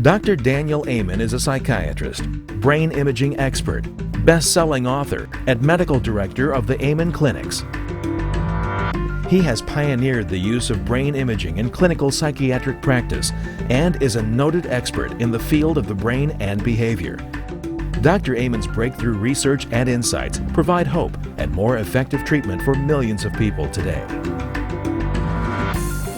Dr. Daniel Amen is a psychiatrist, brain imaging expert, best-selling author, and medical director of the Amen Clinics. He has pioneered the use of brain imaging in clinical psychiatric practice and is a noted expert in the field of the brain and behavior. Dr. Amen's breakthrough research and insights provide hope and more effective treatment for millions of people today.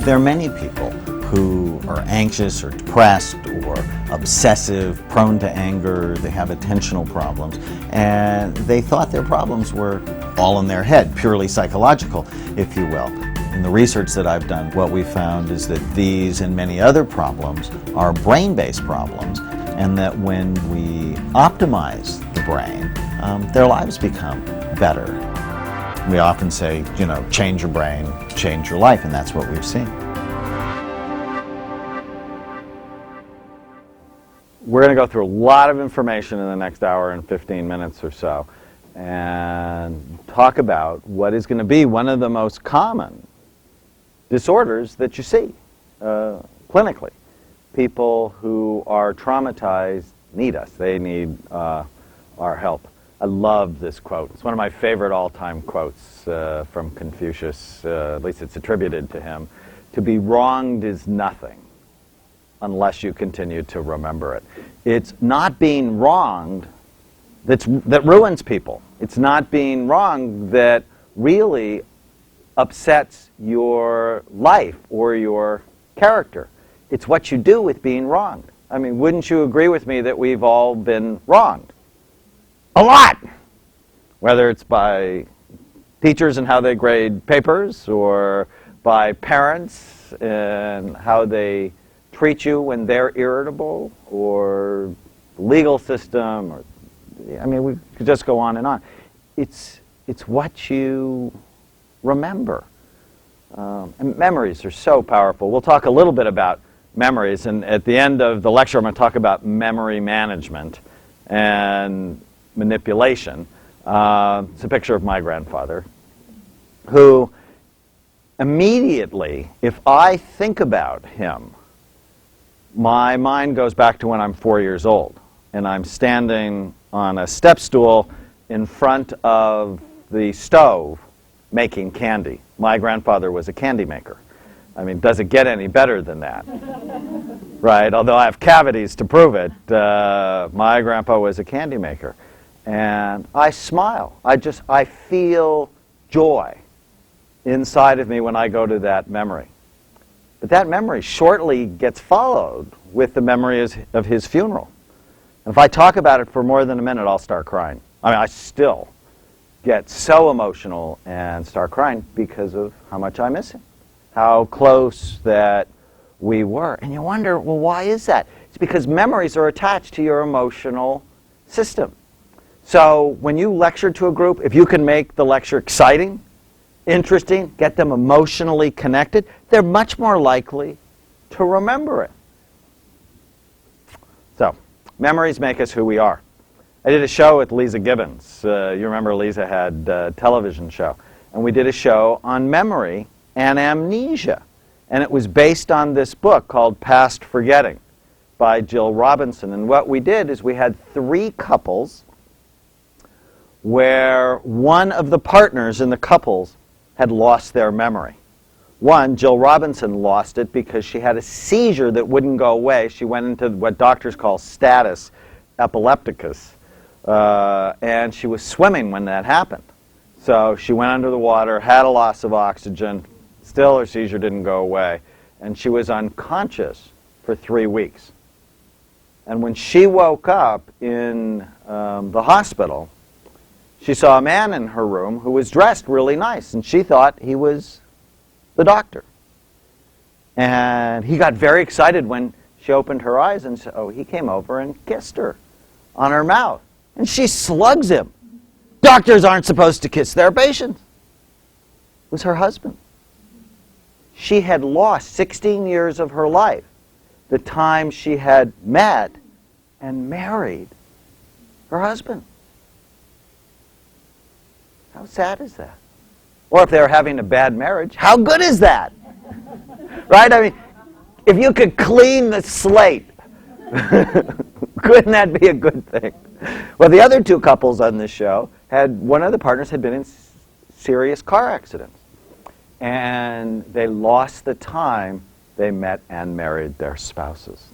There are many people who are anxious or depressed or obsessive, prone to anger, they have attentional problems, and they thought their problems were all in their head, purely psychological, if you will. In the research that I've done, what we found is that these and many other problems are brain-based problems, and that when we optimize the brain, their lives become better. We often say, change your brain, change your life, and that's what we've seen. We're going to go through a lot of information in the next hour and 15 minutes or so and talk about what is going to be one of the most common disorders that you see clinically. People who are traumatized need us. They need our help. I love this quote. It's one of my favorite all-time quotes from Confucius, at least it's attributed to him. To be wronged is nothing unless you continue to remember it. It's not being wronged that ruins people. It's not being wronged that really upsets your life or your character. It's what you do with being wronged. I mean, wouldn't you agree with me that we've all been wronged? A lot! Whether it's by teachers and how they grade papers, or by parents and how they treat you when they're irritable, or the legal system, or we could just go on and on. It's what you remember. And memories are so powerful. We'll talk a little bit about memories, and at the end of the lecture I'm going to talk about memory management and manipulation. It's a picture of my grandfather, who immediately, if I think about him, my mind goes back to when I'm 4 years old, and I'm standing on a step stool in front of the stove making candy. My grandfather was a candy maker. I mean, does it get any better than that? Right? Although I have cavities to prove it, my grandpa was a candy maker. And I smile. I feel joy inside of me when I go to that memory. But that memory shortly gets followed with the memory of his funeral. And if I talk about it for more than a minute, I'll start crying. I still get so emotional and start crying because of how much I miss him, how close that we were. And you wonder, well, why is that? It's because memories are attached to your emotional system. So when you lecture to a group, if you can make the lecture exciting, interesting, get them emotionally connected, they're much more likely to remember it. So, memories make us who we are. I did a show with Lisa Gibbons. You remember Lisa had a television show. And we did a show on memory and amnesia. And it was based on this book called Past Forgetting by Jill Robinson. And what we did is we had 3 couples where one of the partners in the couples had lost their memory. One, Jill Robinson, lost it because she had a seizure that wouldn't go away. She went into what doctors call status epilepticus, and she was swimming when that happened. So she went under the water, had a loss of oxygen, still her seizure didn't go away, and she was unconscious for 3 weeks. And when she woke up in the hospital, she saw a man in her room who was dressed really nice, and she thought he was the doctor. And he got very excited when she opened her eyes, and so he came over and kissed her on her mouth. And she slugs him. Doctors aren't supposed to kiss their patients. It was her husband. She had lost 16 years of her life, the time she had met and married her husband. How sad is that? Or if they were having a bad marriage, how good is that? Right? I mean, if you could clean the slate Couldn't that be a good thing? Well, the other two couples on this show one of the partners had been in serious car accidents. And they lost the time they met and married their spouses.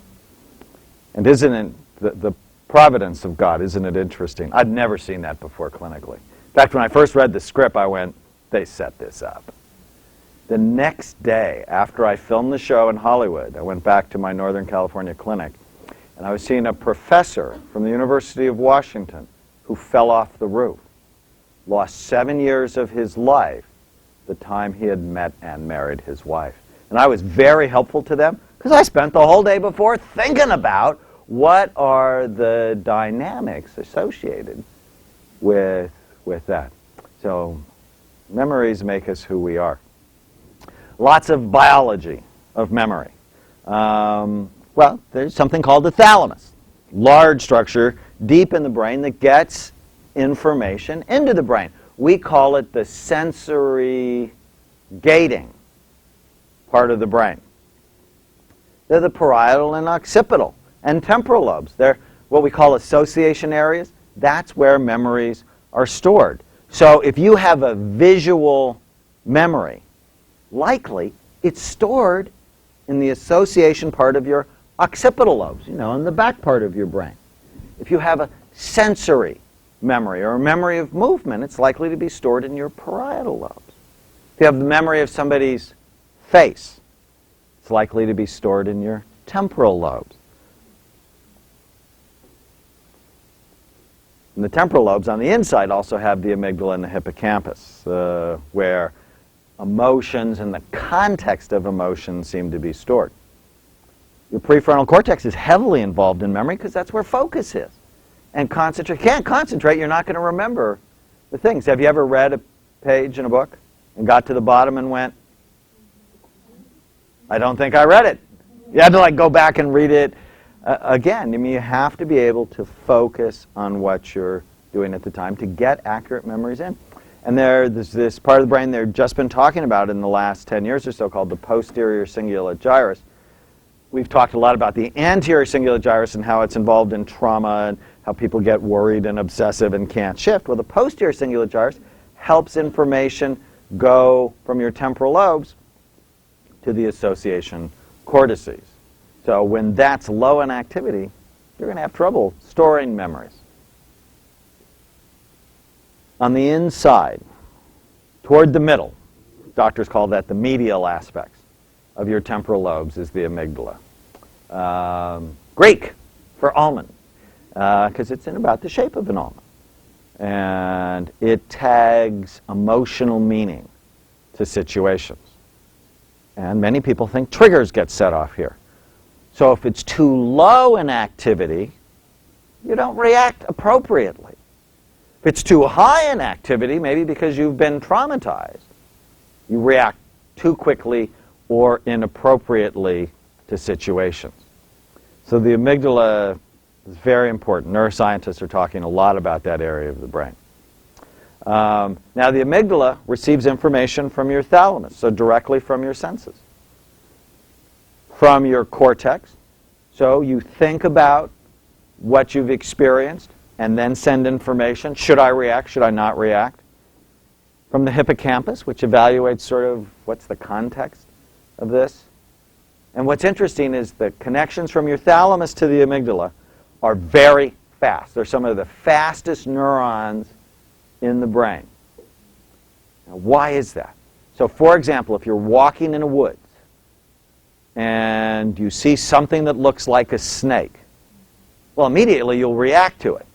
And isn't it the providence of God, isn't it interesting? I'd never seen that before clinically. In fact, when I first read the script, I went, they set this up. The next day, after I filmed the show in Hollywood, I went back to my Northern California clinic, and I was seeing a professor from the University of Washington who fell off the roof, lost 7 years of his life the time he had met and married his wife. And I was very helpful to them because I spent the whole day before thinking about what are the dynamics associated with that. So memories make us who we are. Lots of biology of memory. Well, there's something called the thalamus, large structure deep in the brain that gets information into the brain. We call it the sensory gating part of the brain. They're the parietal and occipital and temporal lobes. They're what we call association areas. That's where memories are stored. So if you have a visual memory, likely it's stored in the association part of your occipital lobes, in the back part of your brain. If you have a sensory memory or a memory of movement, it's likely to be stored in your parietal lobes. If you have the memory of somebody's face, it's likely to be stored in your temporal lobes. And the temporal lobes on the inside also have the amygdala and the hippocampus, where emotions and the context of emotions seem to be stored. Your prefrontal cortex is heavily involved in memory because that's where focus is. And concentrate. If you can't concentrate, you're not going to remember the things. Have you ever read a page in a book and got to the bottom and went, I don't think I read it? You had to go back and read it again. I mean, you have to be able to focus on what you're doing at the time to get accurate memories in. And there's this part of the brain they've just been talking about in the last 10 years or so called the posterior cingulate gyrus. We've talked a lot about the anterior cingulate gyrus and how it's involved in trauma and how people get worried and obsessive and can't shift. Well, the posterior cingulate gyrus helps information go from your temporal lobes to the association cortices. So when that's low in activity, you're going to have trouble storing memories. On the inside, toward the middle, doctors call that the medial aspects of your temporal lobes, is the amygdala. Greek for almond, because it's in about the shape of an almond. And it tags emotional meaning to situations. And many people think triggers get set off here. So if it's too low in activity, you don't react appropriately. If it's too high in activity, maybe because you've been traumatized, you react too quickly or inappropriately to situations. So the amygdala is very important. Neuroscientists are talking a lot about that area of the brain. Now the amygdala receives information from your thalamus, so directly from your senses. From your cortex, so you think about what you've experienced and then send information. Should I react? Should I not react? From the hippocampus, which evaluates sort of what's the context of this. And what's interesting is the connections from your thalamus to the amygdala are very fast. They're some of the fastest neurons in the brain. Now, why is that? So, for example, if you're walking in a woods and you see something that looks like a snake, well, immediately you'll react to it.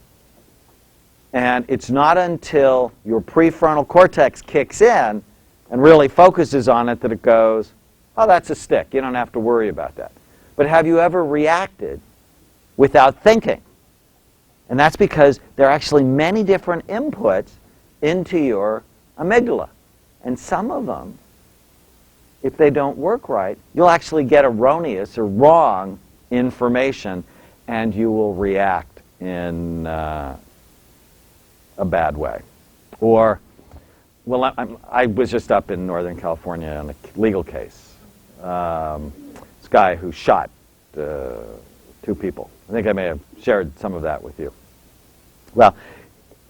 And it's not until your prefrontal cortex kicks in and really focuses on it that it goes, oh, that's a stick. You don't have to worry about that. But have you ever reacted without thinking? And that's because there are actually many different inputs into your amygdala. And some of them, if they don't work right, you'll actually get erroneous or wrong information, and you will react in a bad way. Or, well, I was just up in Northern California on a legal case. This guy who shot two people. I think I may have shared some of that with you. Well,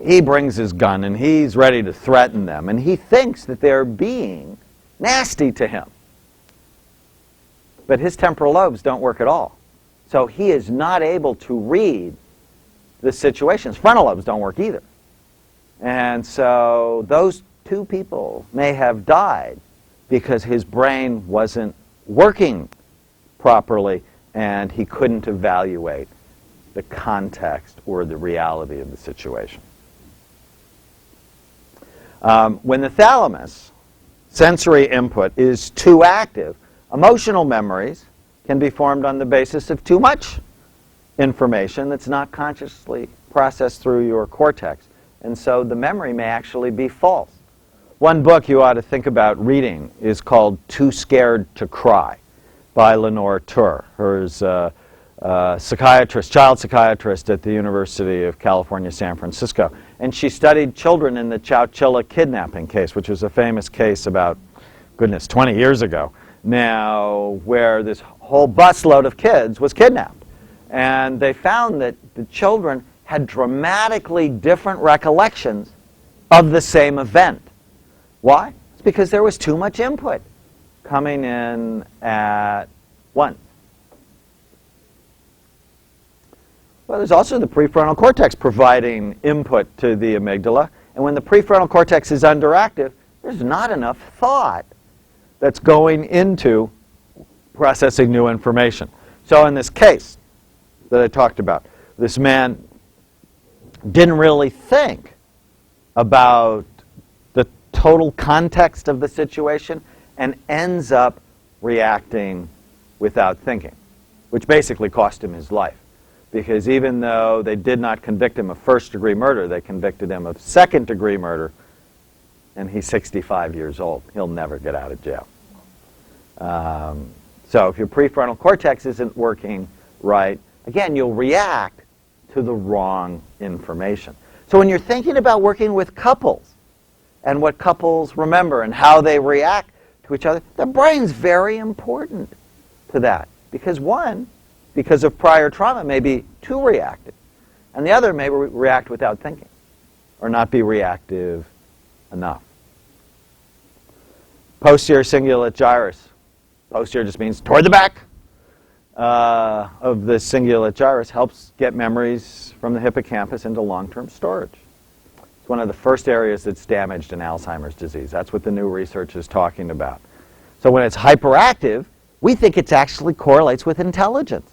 he brings his gun and he's ready to threaten them, and he thinks that they're being nasty to him. But his temporal lobes don't work at all. So he is not able to read the situation. His frontal lobes don't work either. And so those two people may have died because his brain wasn't working properly and he couldn't evaluate the context or the reality of the situation. When the thalamus, sensory input, is too active, emotional memories can be formed on the basis of too much information that's not consciously processed through your cortex. And so the memory may actually be false. One book you ought to think about reading is called Too Scared to Cry by Lenore Tur. Her's psychiatrist, child psychiatrist at the University of California, San Francisco. And she studied children in the Chowchilla kidnapping case, which was a famous case about, 20 years ago now, where this whole busload of kids was kidnapped. And they found that the children had dramatically different recollections of the same event. Why? It's because there was too much input coming in at once. Well, there's also the prefrontal cortex providing input to the amygdala. And when the prefrontal cortex is underactive, there's not enough thought that's going into processing new information. So in this case that I talked about, this man didn't really think about the total context of the situation and ends up reacting without thinking, which basically cost him his life. Because even though they did not convict him of first-degree murder, they convicted him of second-degree murder, and he's 65 years old. He'll never get out of jail. So if your prefrontal cortex isn't working right, again, you'll react to the wrong information. So when you're thinking about working with couples and what couples remember and how they react to each other, the brain's very important to that. Because one, because of prior trauma, may be too reactive. And the other may react without thinking or not be reactive enough. Posterior cingulate gyrus. Posterior just means toward the back of the cingulate gyrus helps get memories from the hippocampus into long-term storage. It's one of the first areas that's damaged in Alzheimer's disease. That's what the new research is talking about. So when it's hyperactive, we think it actually correlates with intelligence.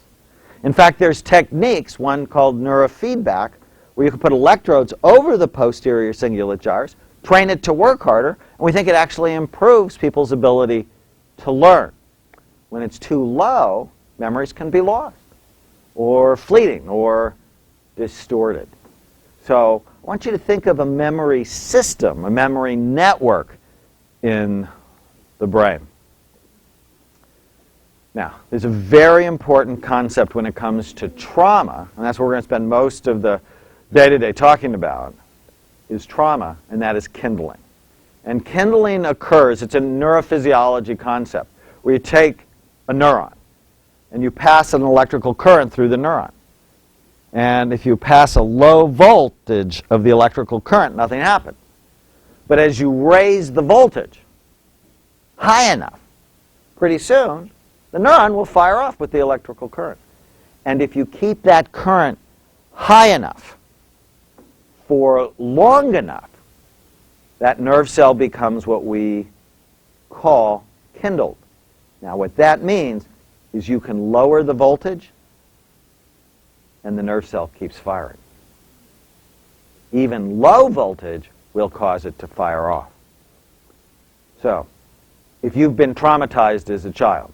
In fact, there's techniques, one called neurofeedback, where you can put electrodes over the posterior cingulate gyrus, train it to work harder, and we think it actually improves people's ability to learn. When it's too low, memories can be lost, or fleeting, or distorted. So I want you to think of a memory system, a memory network in the brain. Now, there's a very important concept when it comes to trauma, and that's what we're going to spend most of the day-to-day talking about, is trauma, and that is kindling. And kindling occurs, it's a neurophysiology concept, where you take a neuron, and you pass an electrical current through the neuron. And if you pass a low voltage of the electrical current, nothing happens. But as you raise the voltage high enough, pretty soon, the neuron will fire off with the electrical current. And if you keep that current high enough for long enough, that nerve cell becomes what we call kindled. Now what that means is you can lower the voltage and the nerve cell keeps firing. Even low voltage will cause it to fire off. So, if you've been traumatized as a child,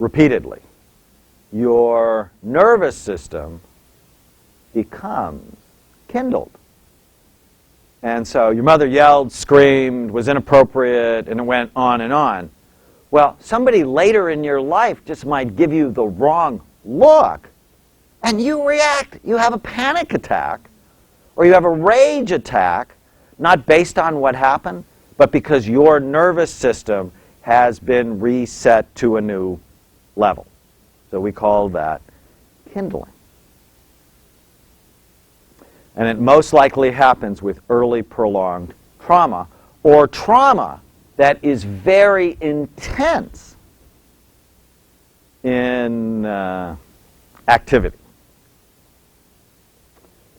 repeatedly, your nervous system becomes kindled. And so your mother yelled, screamed, was inappropriate, and it went on and on. Well, somebody later in your life just might give you the wrong look, and you react. You have a panic attack, or you have a rage attack, not based on what happened, but because your nervous system has been reset to a new level. So we call that kindling. And it most likely happens with early prolonged trauma, or trauma that is very intense in activity.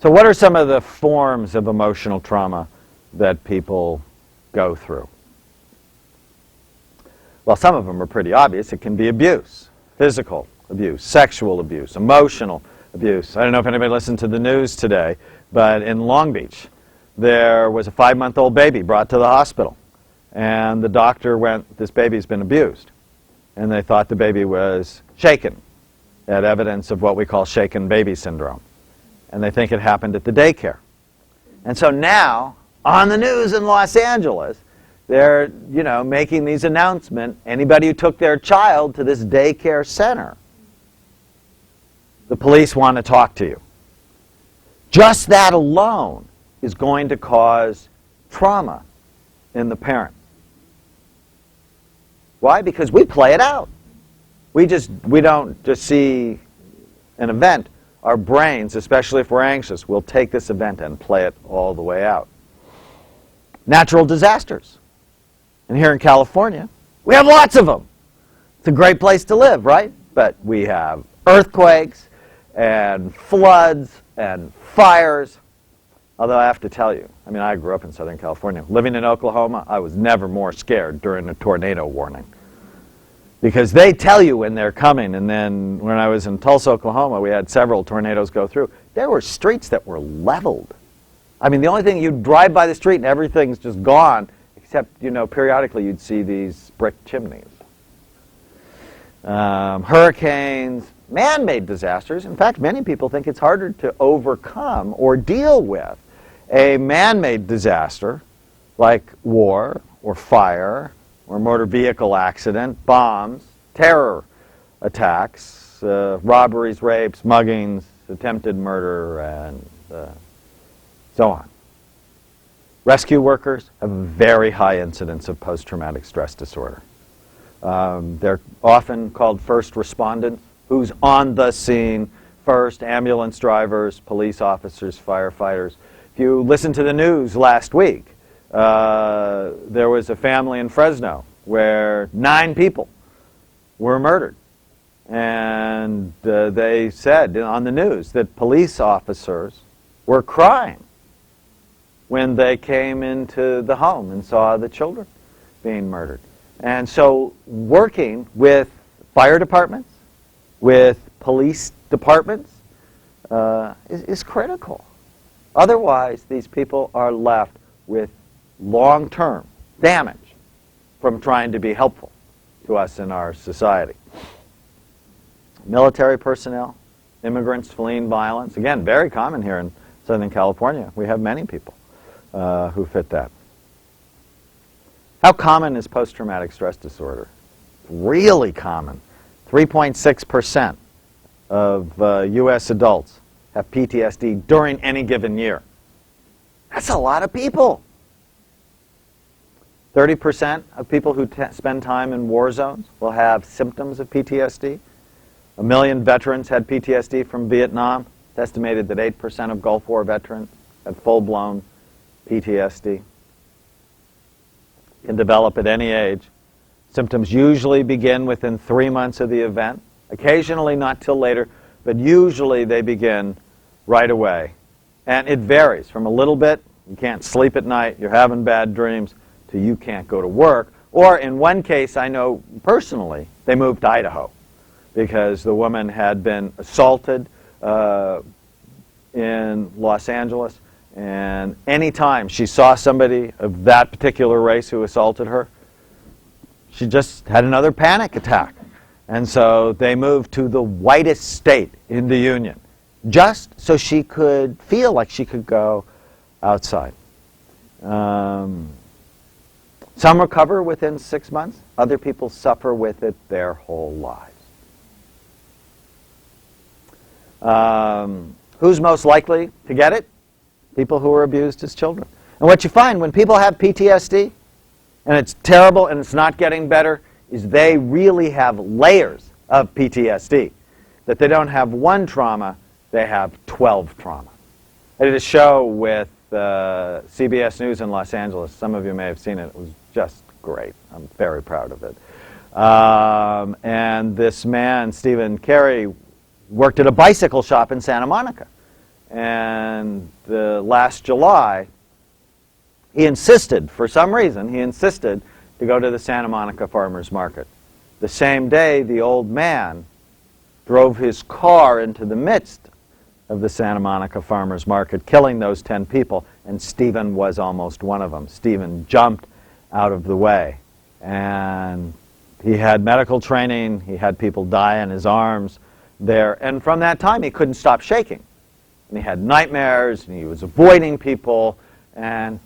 So what are some of the forms of emotional trauma that people go through? Well, some of them are pretty obvious. It can be abuse, physical abuse, sexual abuse, emotional abuse. I don't know if anybody listened to the news today, but in Long Beach, there was a 5-month-old baby brought to the hospital. And the doctor went, this baby's been abused. And they thought the baby was shaken, had evidence of what we call shaken baby syndrome. And they think it happened at the daycare. And so now, on the news in Los Angeles, they're, making these announcements. Anybody who took their child to this daycare center, the police want to talk to you. Just that alone is going to cause trauma in the parent. Why? Because we play it out. We don't just see an event. Our brains, especially if we're anxious, will take this event and play it all the way out. Natural disasters. And here in California, we have lots of them. It's a great place to live, right? But we have earthquakes and floods and fires. Although I have to tell you, I grew up in Southern California. Living in Oklahoma, I was never more scared during a tornado warning. Because they tell you when they're coming. And then when I was in Tulsa, Oklahoma, we had several tornadoes go through. There were streets that were leveled. The only thing, you'd drive by the street and everything's just gone, except, periodically you'd see these brick chimneys. Hurricanes, man-made disasters. In fact, many people think it's harder to overcome or deal with a man-made disaster like war or fire or motor vehicle accident, bombs, terror attacks, robberies, rapes, muggings, attempted murder, and so on. Rescue workers have a very high incidence of post-traumatic stress disorder. They're often called first responders, who's on the scene first, ambulance drivers, police officers, firefighters. If you listened to the news last week, there was a family in Fresno where 9 people were murdered. And they said on the news that police officers were crying when they came into the home and saw the children being murdered. And so working with fire departments, with police departments, is critical. Otherwise, these people are left with long-term damage from trying to be helpful to us in our society. Military personnel, immigrants fleeing violence, again, very common here in Southern California. We have many people who fit that. How common is post-traumatic stress disorder? Really common. 3.6% of U.S. adults have PTSD during any given year. That's a lot of people. 30% of people who spend time in war zones will have symptoms of PTSD. 1 million veterans had PTSD from Vietnam. It's estimated that 8% of Gulf War veterans had full-blown PTSD. Can develop at any age. Symptoms usually begin within 3 months of the event. Occasionally not till later, but usually they begin right away. And it varies from a little bit, you can't sleep at night, you're having bad dreams, to you can't go to work. Or in one case, I know personally, they moved to Idaho because the woman had been assaulted in Los Angeles, and any time she saw somebody of that particular race who assaulted her, she just had another panic attack. And so they moved to the whitest state in the Union, just so she could feel like she could go outside. Some recover within 6 months. Other people suffer with it their whole lives. Who's most likely to get it? People who were abused as children. And what you find when people have PTSD, and it's terrible and it's not getting better, is they really have layers of PTSD. That they don't have one trauma, they have 12 trauma. I did a show with CBS News in Los Angeles. Some of you may have seen it. It was just great. I'm very proud of it. And this man, Stephen Carey, worked at a bicycle shop in Santa Monica. And last July, he insisted, for some reason, he insisted to go to the Santa Monica Farmers Market. The same day, the old man drove his car into the midst of the Santa Monica Farmers Market, killing those 10 people, and Stephen was almost one of them. Stephen jumped out of the way, and he had medical training, he had people die in his arms there, and from that time he couldn't stop shaking. And he had nightmares, and he was avoiding people, and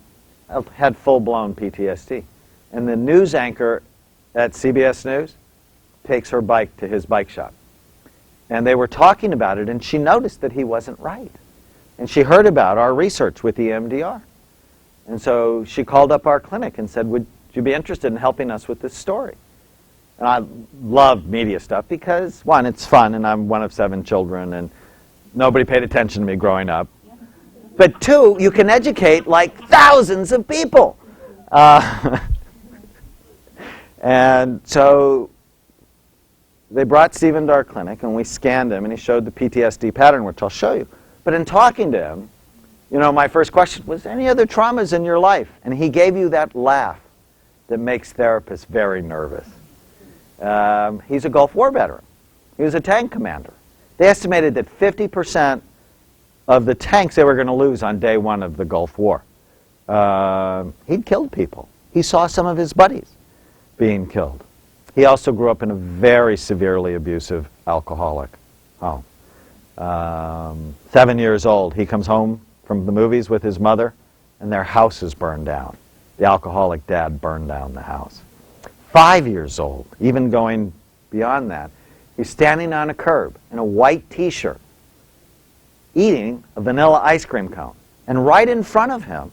had full-blown PTSD. And the news anchor at CBS News takes her bike to his bike shop. And they were talking about it, and she noticed that he wasn't right. And she heard about our research with EMDR. And so she called up our clinic and said, would you be interested in helping us with this story? And I love media stuff because, one, it's fun, and I'm one of 7 children, and nobody paid attention to me growing up. But 2, you can educate like thousands of people. And so they brought Stephen to our clinic, and we scanned him, and he showed the PTSD pattern, which I'll show you. But in talking to him, you know, my first question was, any other traumas in your life? And he gave you that laugh that makes therapists very nervous. He's a Gulf War veteran. He was a tank commander. They estimated that 50% of the tanks they were going to lose on day 1 of the Gulf War. He'd killed people. He saw some of his buddies being killed. He also grew up in a very severely abusive alcoholic home. 7 years old, he comes home from the movies with his mother, and their house is burned down. The alcoholic dad burned down the house. 5 years old, even going beyond that, he's standing on a curb in a white T-shirt, eating a vanilla ice cream cone. And right in front of him,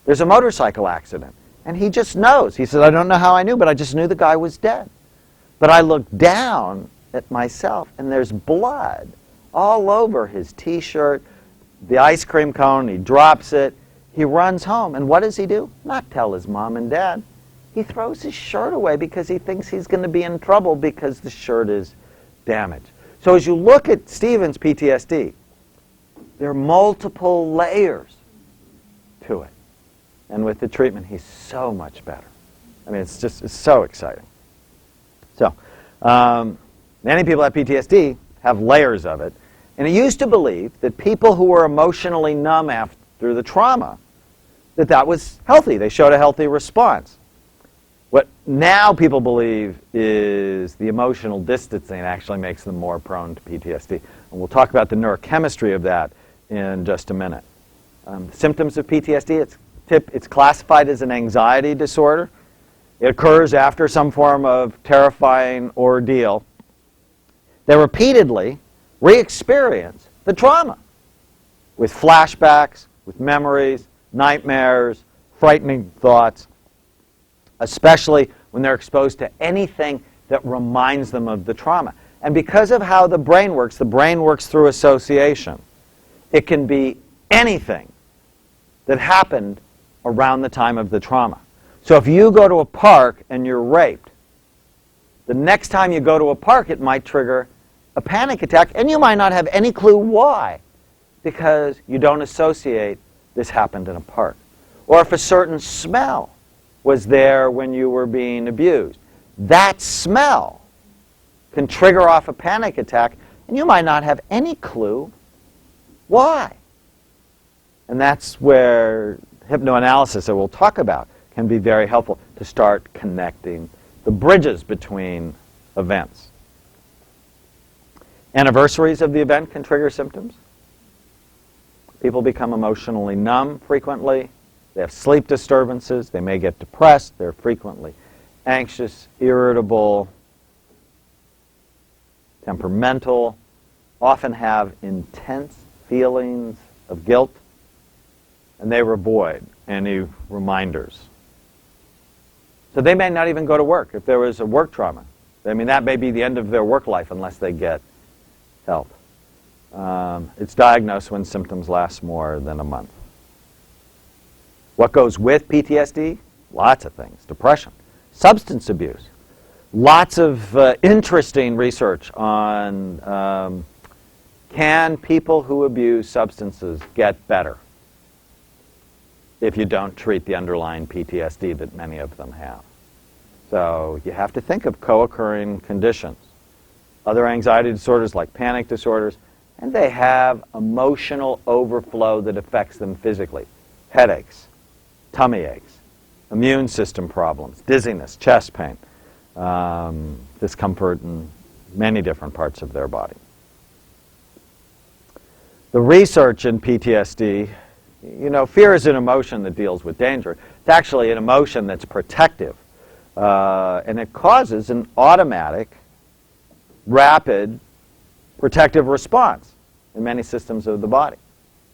there's a motorcycle accident. And he just knows. He said, I don't know how I knew, but I just knew the guy was dead. But I looked down at myself, and there's blood all over his T-shirt, the ice cream cone. He drops it. He runs home. And what does he do? Not tell his mom and dad. He throws his shirt away because he thinks he's going to be in trouble because the shirt is damaged. So as you look at Stephen's PTSD, there are multiple layers to it. And with the treatment, he's so much better. I mean, it's so exciting. So, many people have PTSD have layers of it. And it used to believe that people who were emotionally numb after the trauma, that was healthy. They showed a healthy response. What now people believe is the emotional distancing actually makes them more prone to PTSD. And we'll talk about the neurochemistry of that in just a minute. Symptoms of PTSD, it's classified as an anxiety disorder. It occurs after some form of terrifying ordeal. They repeatedly re-experience the trauma with flashbacks, with memories, nightmares, frightening thoughts, especially when they're exposed to anything that reminds them of the trauma. And because of how the brain works through association. It can be anything that happened around the time of the trauma. So if you go to a park and you're raped, the next time you go to a park it might trigger a panic attack, and you might not have any clue why, because you don't associate this happened in a park. Or if a certain smell was there when you were being abused, that smell can trigger off a panic attack, and you might not have any clue why. And that's where hypnoanalysis, that we'll talk about, can be very helpful to start connecting the bridges between events. Anniversaries of the event can trigger symptoms. People become emotionally numb frequently. They have sleep disturbances. They may get depressed. They're frequently anxious, irritable, temperamental, often have intense feelings of guilt, and they avoid any reminders So they may not even go to work if there was a work trauma. I mean, that may be the end of their work life unless they get help. It's diagnosed when symptoms last more than a month. What goes with PTSD? Lots of things. Depression, substance abuse. Lots of interesting research on can people who abuse substances get better if you don't treat the underlying PTSD that many of them have. So you have to think of co-occurring conditions. Other anxiety disorders like panic disorders, and they have emotional overflow that affects them physically. Headaches, tummy aches, immune system problems, dizziness, chest pain, discomfort in many different parts of their body. The research in PTSD, fear is an emotion that deals with danger. It's actually an emotion that's protective. And it causes an automatic, rapid, protective response in many systems of the body.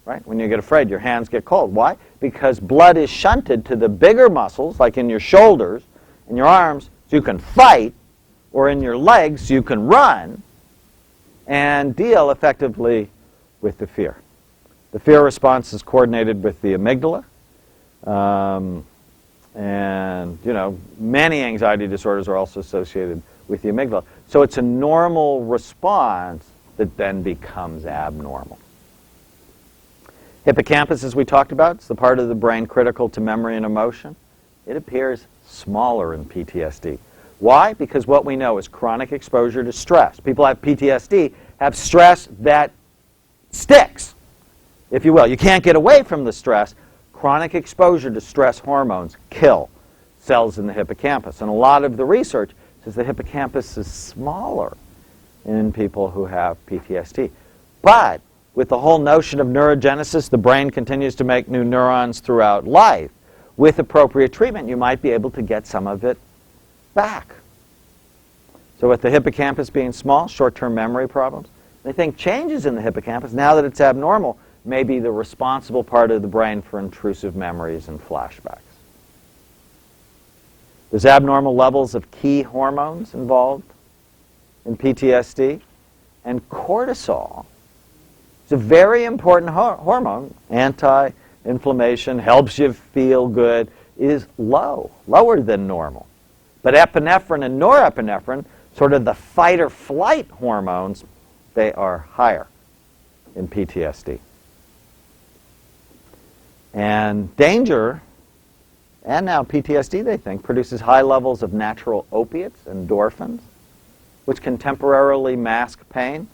Right? When you get afraid, your hands get cold. Why? Because blood is shunted to the bigger muscles, like in your shoulders and your arms, so you can fight, or in your legs, so you can run and deal effectively with the fear. The fear response is coordinated with the amygdala. And, many anxiety disorders are also associated with the amygdala. So it's a normal response that then becomes abnormal. Hippocampus, as we talked about, it's the part of the brain critical to memory and emotion. It appears smaller in PTSD. Why? Because what we know is chronic exposure to stress. People who have PTSD have stress that sticks, if you will. You can't get away from the stress. Chronic exposure to stress hormones kill cells in the hippocampus. And a lot of the research says the hippocampus is smaller in people who have PTSD. But with the whole notion of neurogenesis, the brain continues to make new neurons throughout life. With appropriate treatment, you might be able to get some of it back. So with the hippocampus being small, short-term memory problems, they think changes in the hippocampus, now that it's abnormal, may be the responsible part of the brain for intrusive memories and flashbacks. There's abnormal levels of key hormones involved in PTSD, and cortisol is a very important hormone. Anti-inflammation, helps you feel good, is lower than normal. But epinephrine and norepinephrine, sort of the fight or flight hormones, they are higher in PTSD. And danger, and now PTSD, they think, produces high levels of natural opiates, endorphins, which can temporarily mask pain.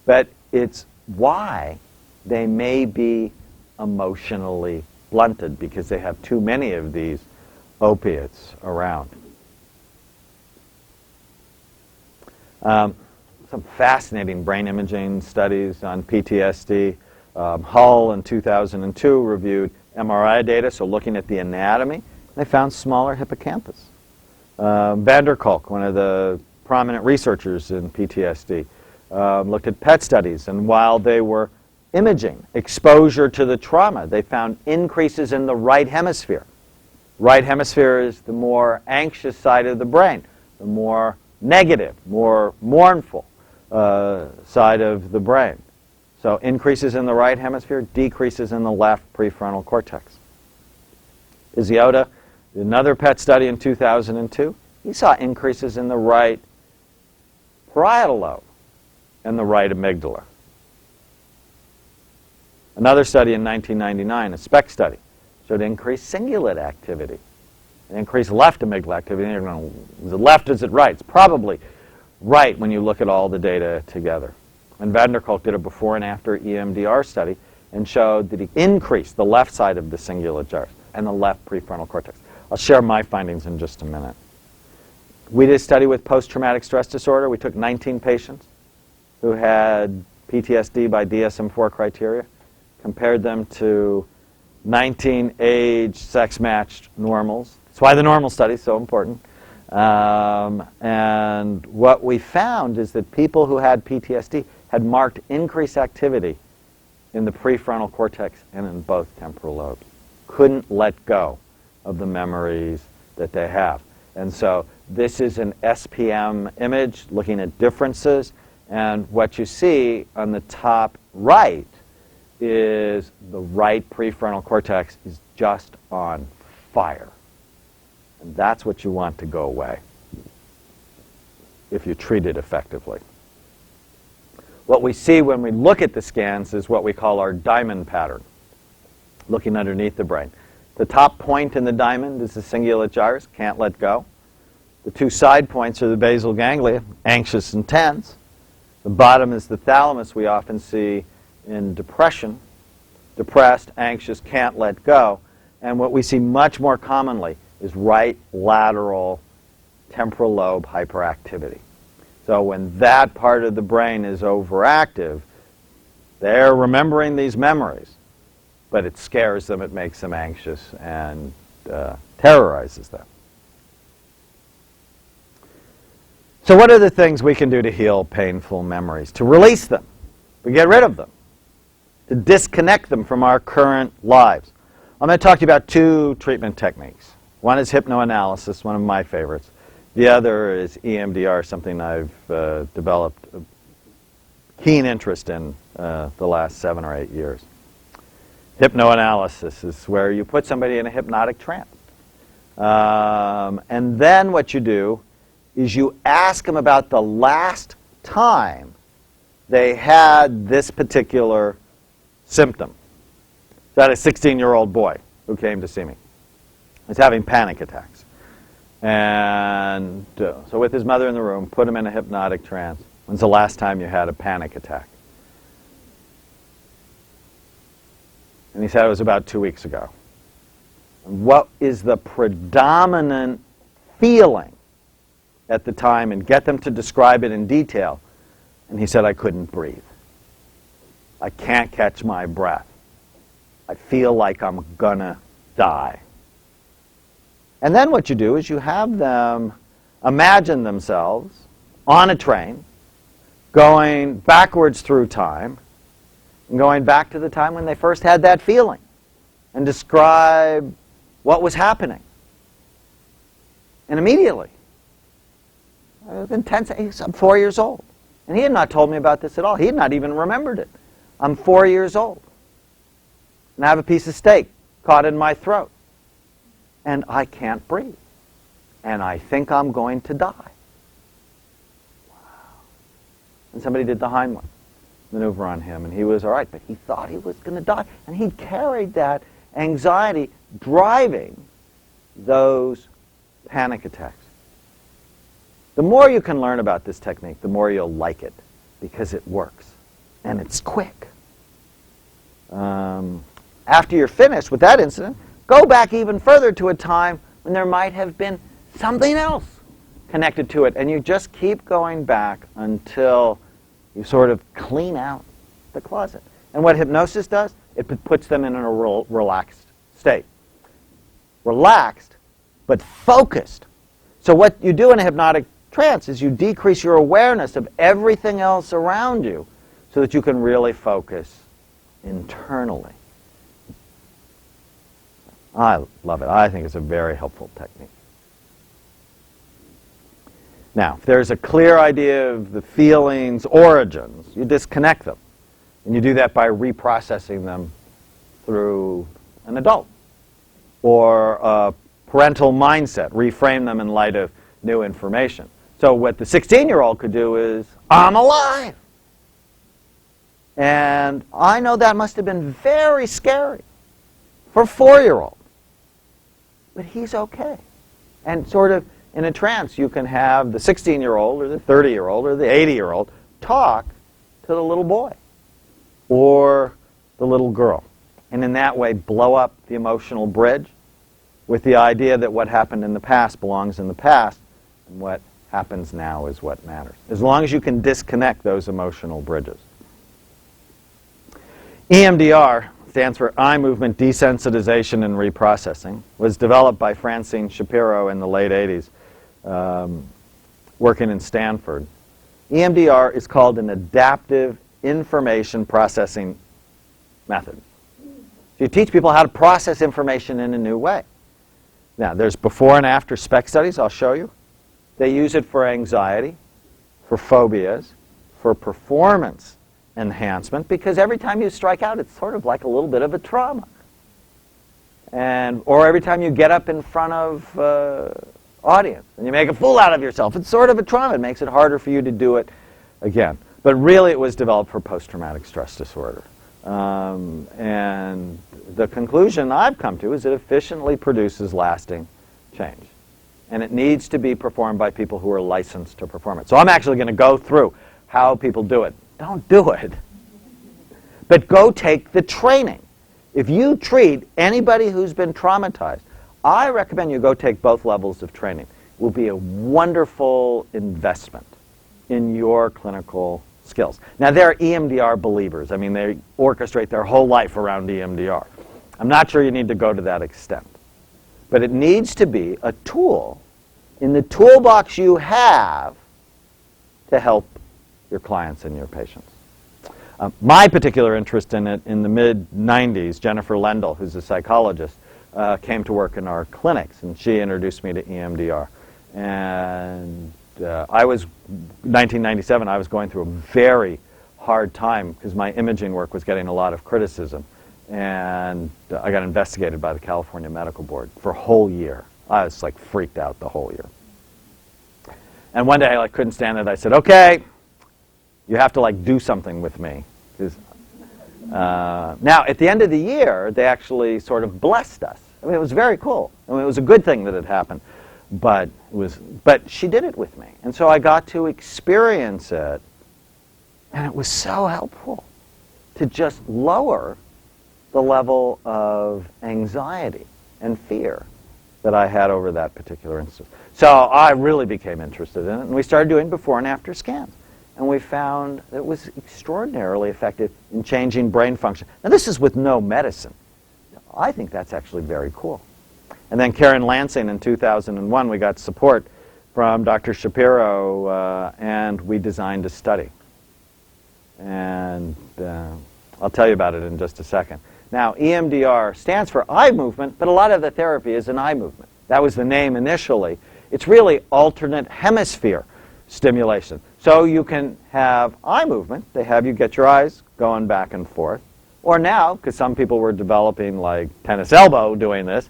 But it's why they may be emotionally blunted, because they have too many of these opiates around. Some fascinating brain imaging studies on PTSD. Hull in 2002 reviewed MRI data, so looking at the anatomy. They found smaller hippocampus. Vanderkolk, one of the prominent researchers in PTSD, looked at PET studies, and while they were imaging exposure to the trauma, they found increases in the right hemisphere. Right hemisphere is the more anxious side of the brain, the more negative, more mournful side of the brain. So increases in the right hemisphere, decreases in the left prefrontal cortex. Izioda, another PET study in 2002, he saw increases in the right parietal lobe and the right amygdala. Another study in 1999, a SPEC study, showed increased cingulate activity, and increased left amygdala activity. You're going, is it left, is it right? It's probably right when you look at all the data together. And Vanderkolk did a before and after EMDR study and showed that he increased the left side of the cingulate gyrus and the left prefrontal cortex. I'll share my findings in just a minute. We did a study with post-traumatic stress disorder. We took 19 patients who had PTSD by DSM-4 criteria, compared them to 19 age sex-matched normals. That's why the normal study is so important. And what we found is that people who had PTSD had marked increased activity in the prefrontal cortex and in both temporal lobes. Couldn't let go of the memories that they have. And so this is an SPM image looking at differences. And what you see on the top right is the right prefrontal cortex is just on fire. And that's what you want to go away if you treat it effectively. What we see when we look at the scans is what we call our diamond pattern, looking underneath the brain. The top point in the diamond is the cingulate gyrus, can't let go. The two side points are the basal ganglia, anxious and tense. The bottom is the thalamus we often see in depression, depressed, anxious, can't let go. And what we see much more commonly is right lateral temporal lobe hyperactivity. So when that part of the brain is overactive, they're remembering these memories, but it scares them, it makes them anxious, and terrorizes them. So what are the things we can do to heal painful memories? To release them, to get rid of them, to disconnect them from our current lives. I'm going to talk to you about two treatment techniques. One is hypnoanalysis, one of my favorites. The other is EMDR, something I've developed a keen interest in the last 7 or 8 years. Hypnoanalysis is where you put somebody in a hypnotic trance. And then what you do is you ask them about the last time they had this particular symptom. That a 16-year-old boy who came to see me. He's having panic attacks. And so with his mother in the room, put him in a hypnotic trance. When's the last time you had a panic attack? And he said it was about 2 weeks ago. And what is the predominant feeling at the time? And get them to describe it in detail. And he said, I couldn't breathe. I can't catch my breath. I feel like I'm gonna die. And then what you do is you have them imagine themselves on a train, going backwards through time, and going back to the time when they first had that feeling, and describe what was happening. And immediately, within 10 seconds, I'm 4 years old. And he had not told me about this at all. He had not even remembered it. I'm 4 years old. And I have a piece of steak caught in my throat. And I can't breathe. And I think I'm going to die. Wow. And somebody did the Heimlich maneuver on him, and he was all right, but he thought he was going to die. And he carried that anxiety driving those panic attacks. The more you can learn about this technique, the more you'll like it, because it works. And it's quick. After you're finished with that incident, go back even further to a time when there might have been something else connected to it. And you just keep going back until you sort of clean out the closet. And what hypnosis does, it puts them in a relaxed state. Relaxed, but focused. So what you do in a hypnotic trance is you decrease your awareness of everything else around you so that you can really focus internally. I love it. I think it's a very helpful technique. Now, if there's a clear idea of the feelings' origins, you disconnect them. And you do that by reprocessing them through an adult or a parental mindset, reframe them in light of new information. So what the 16-year-old could do is, I'm alive. And I know that must have been very scary for a 4-year-old. But he's okay. And sort of in a trance, you can have the 16-year-old or the 30-year-old or the 80-year-old talk to the little boy or the little girl. And in that way, blow up the emotional bridge with the idea that what happened in the past belongs in the past, and what happens now is what matters. As long as you can disconnect those emotional bridges. EMDR stands for Eye Movement Desensitization and Reprocessing, was developed by Francine Shapiro in the late 80s, working in Stanford. EMDR is called an adaptive information processing method. So you teach people how to process information in a new way. Now, there's before and after spec studies I'll show you. They use it for anxiety, for phobias, for performance enhancement, because every time you strike out, it's sort of like a little bit of a trauma. Or every time you get up in front of audience and you make a fool out of yourself, it's sort of a trauma. It makes it harder for you to do it again. But really, it was developed for post-traumatic stress disorder. And the conclusion I've come to is it efficiently produces lasting change. And it needs to be performed by people who are licensed to perform it. So I'm actually going to go through how people do it. Don't do it. But go take the training. If you treat anybody who's been traumatized, I recommend you go take both levels of training. It will be a wonderful investment in your clinical skills. Now, they're EMDR believers. I mean, they orchestrate their whole life around EMDR. I'm not sure you need to go to that extent. But it needs to be a tool in the toolbox you have to help your clients and your patients. My particular interest in it in the mid-90s, Jennifer Lendl, who's a psychologist, came to work in our clinics, and she introduced me to EMDR. And 1997, I was going through a very hard time because my imaging work was getting a lot of criticism. And I got investigated by the California Medical Board for a whole year. I was like freaked out the whole year. And one day I couldn't stand it. I said, okay, you have to do something with me. Now, at the end of the year, they actually sort of blessed us. I mean, it was very cool. I mean, it was a good thing that it happened. But she did it with me. And so I got to experience it. And it was so helpful to just lower the level of anxiety and fear that I had over that particular instance. So I really became interested in it, and we started doing before and after scans. And we found that it was extraordinarily effective in changing brain function. Now, this is with no medicine. I think that's actually very cool. And then Karen Lansing in 2001, we got support from Dr. Shapiro, and we designed a study. And I'll tell you about it in just a second. Now, EMDR stands for eye movement, but a lot of the therapy is an eye movement. That was the name initially. It's really alternate hemisphere stimulation. So you can have eye movement. They have you get your eyes going back and forth. Or now, because some people were developing like tennis elbow doing this,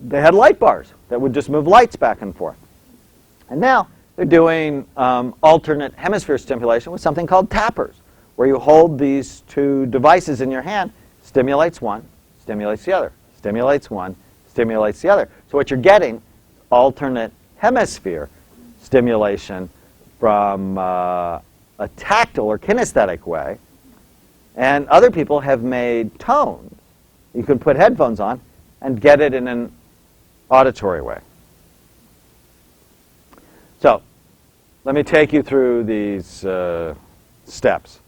they had light bars that would just move lights back and forth. And now they're doing alternate hemisphere stimulation with something called tappers, where you hold these two devices in your hand, stimulates one, stimulates the other, stimulates one, stimulates the other. So what you're getting, alternate hemisphere stimulation from a tactile or kinesthetic way. And other people have made tones. You can put headphones on and get it in an auditory way. So let me take you through these steps.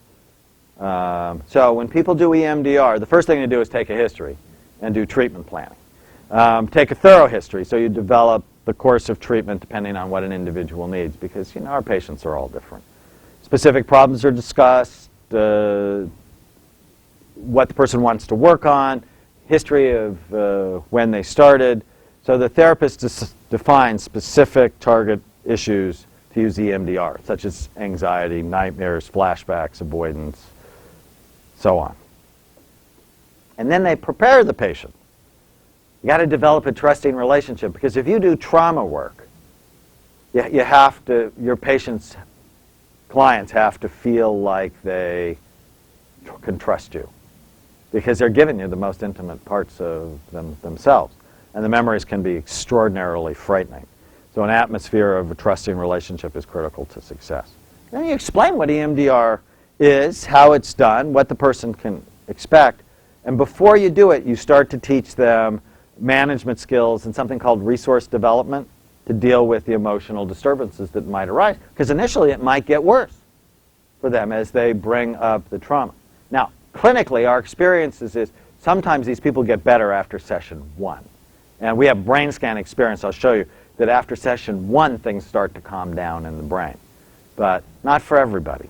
So when people do EMDR, the first thing to do is take a history and do treatment planning. Take a thorough history so you develop the course of treatment depending on what an individual needs, because our patients are all different. Specific problems are discussed, what the person wants to work on, history of when they started. So the therapist defines specific target issues to use EMDR, such as anxiety, nightmares, flashbacks, avoidance, so on. And then they prepare the patient. You got to develop a trusting relationship, because if you do trauma work, you have to, your patients, clients have to feel like they can trust you, because they're giving you the most intimate parts of themselves. And the memories can be extraordinarily frightening. So an atmosphere of a trusting relationship is critical to success. Then you explain what EMDR is, how it's done, what the person can expect. And before you do it, you start to teach them management skills and something called resource development to deal with the emotional disturbances that might arise. Because initially it might get worse for them as they bring up the trauma. Now, clinically, our experience is sometimes these people get better after session 1. And we have brain scan experience. I'll show you that after session 1, things start to calm down in the brain. But not for everybody.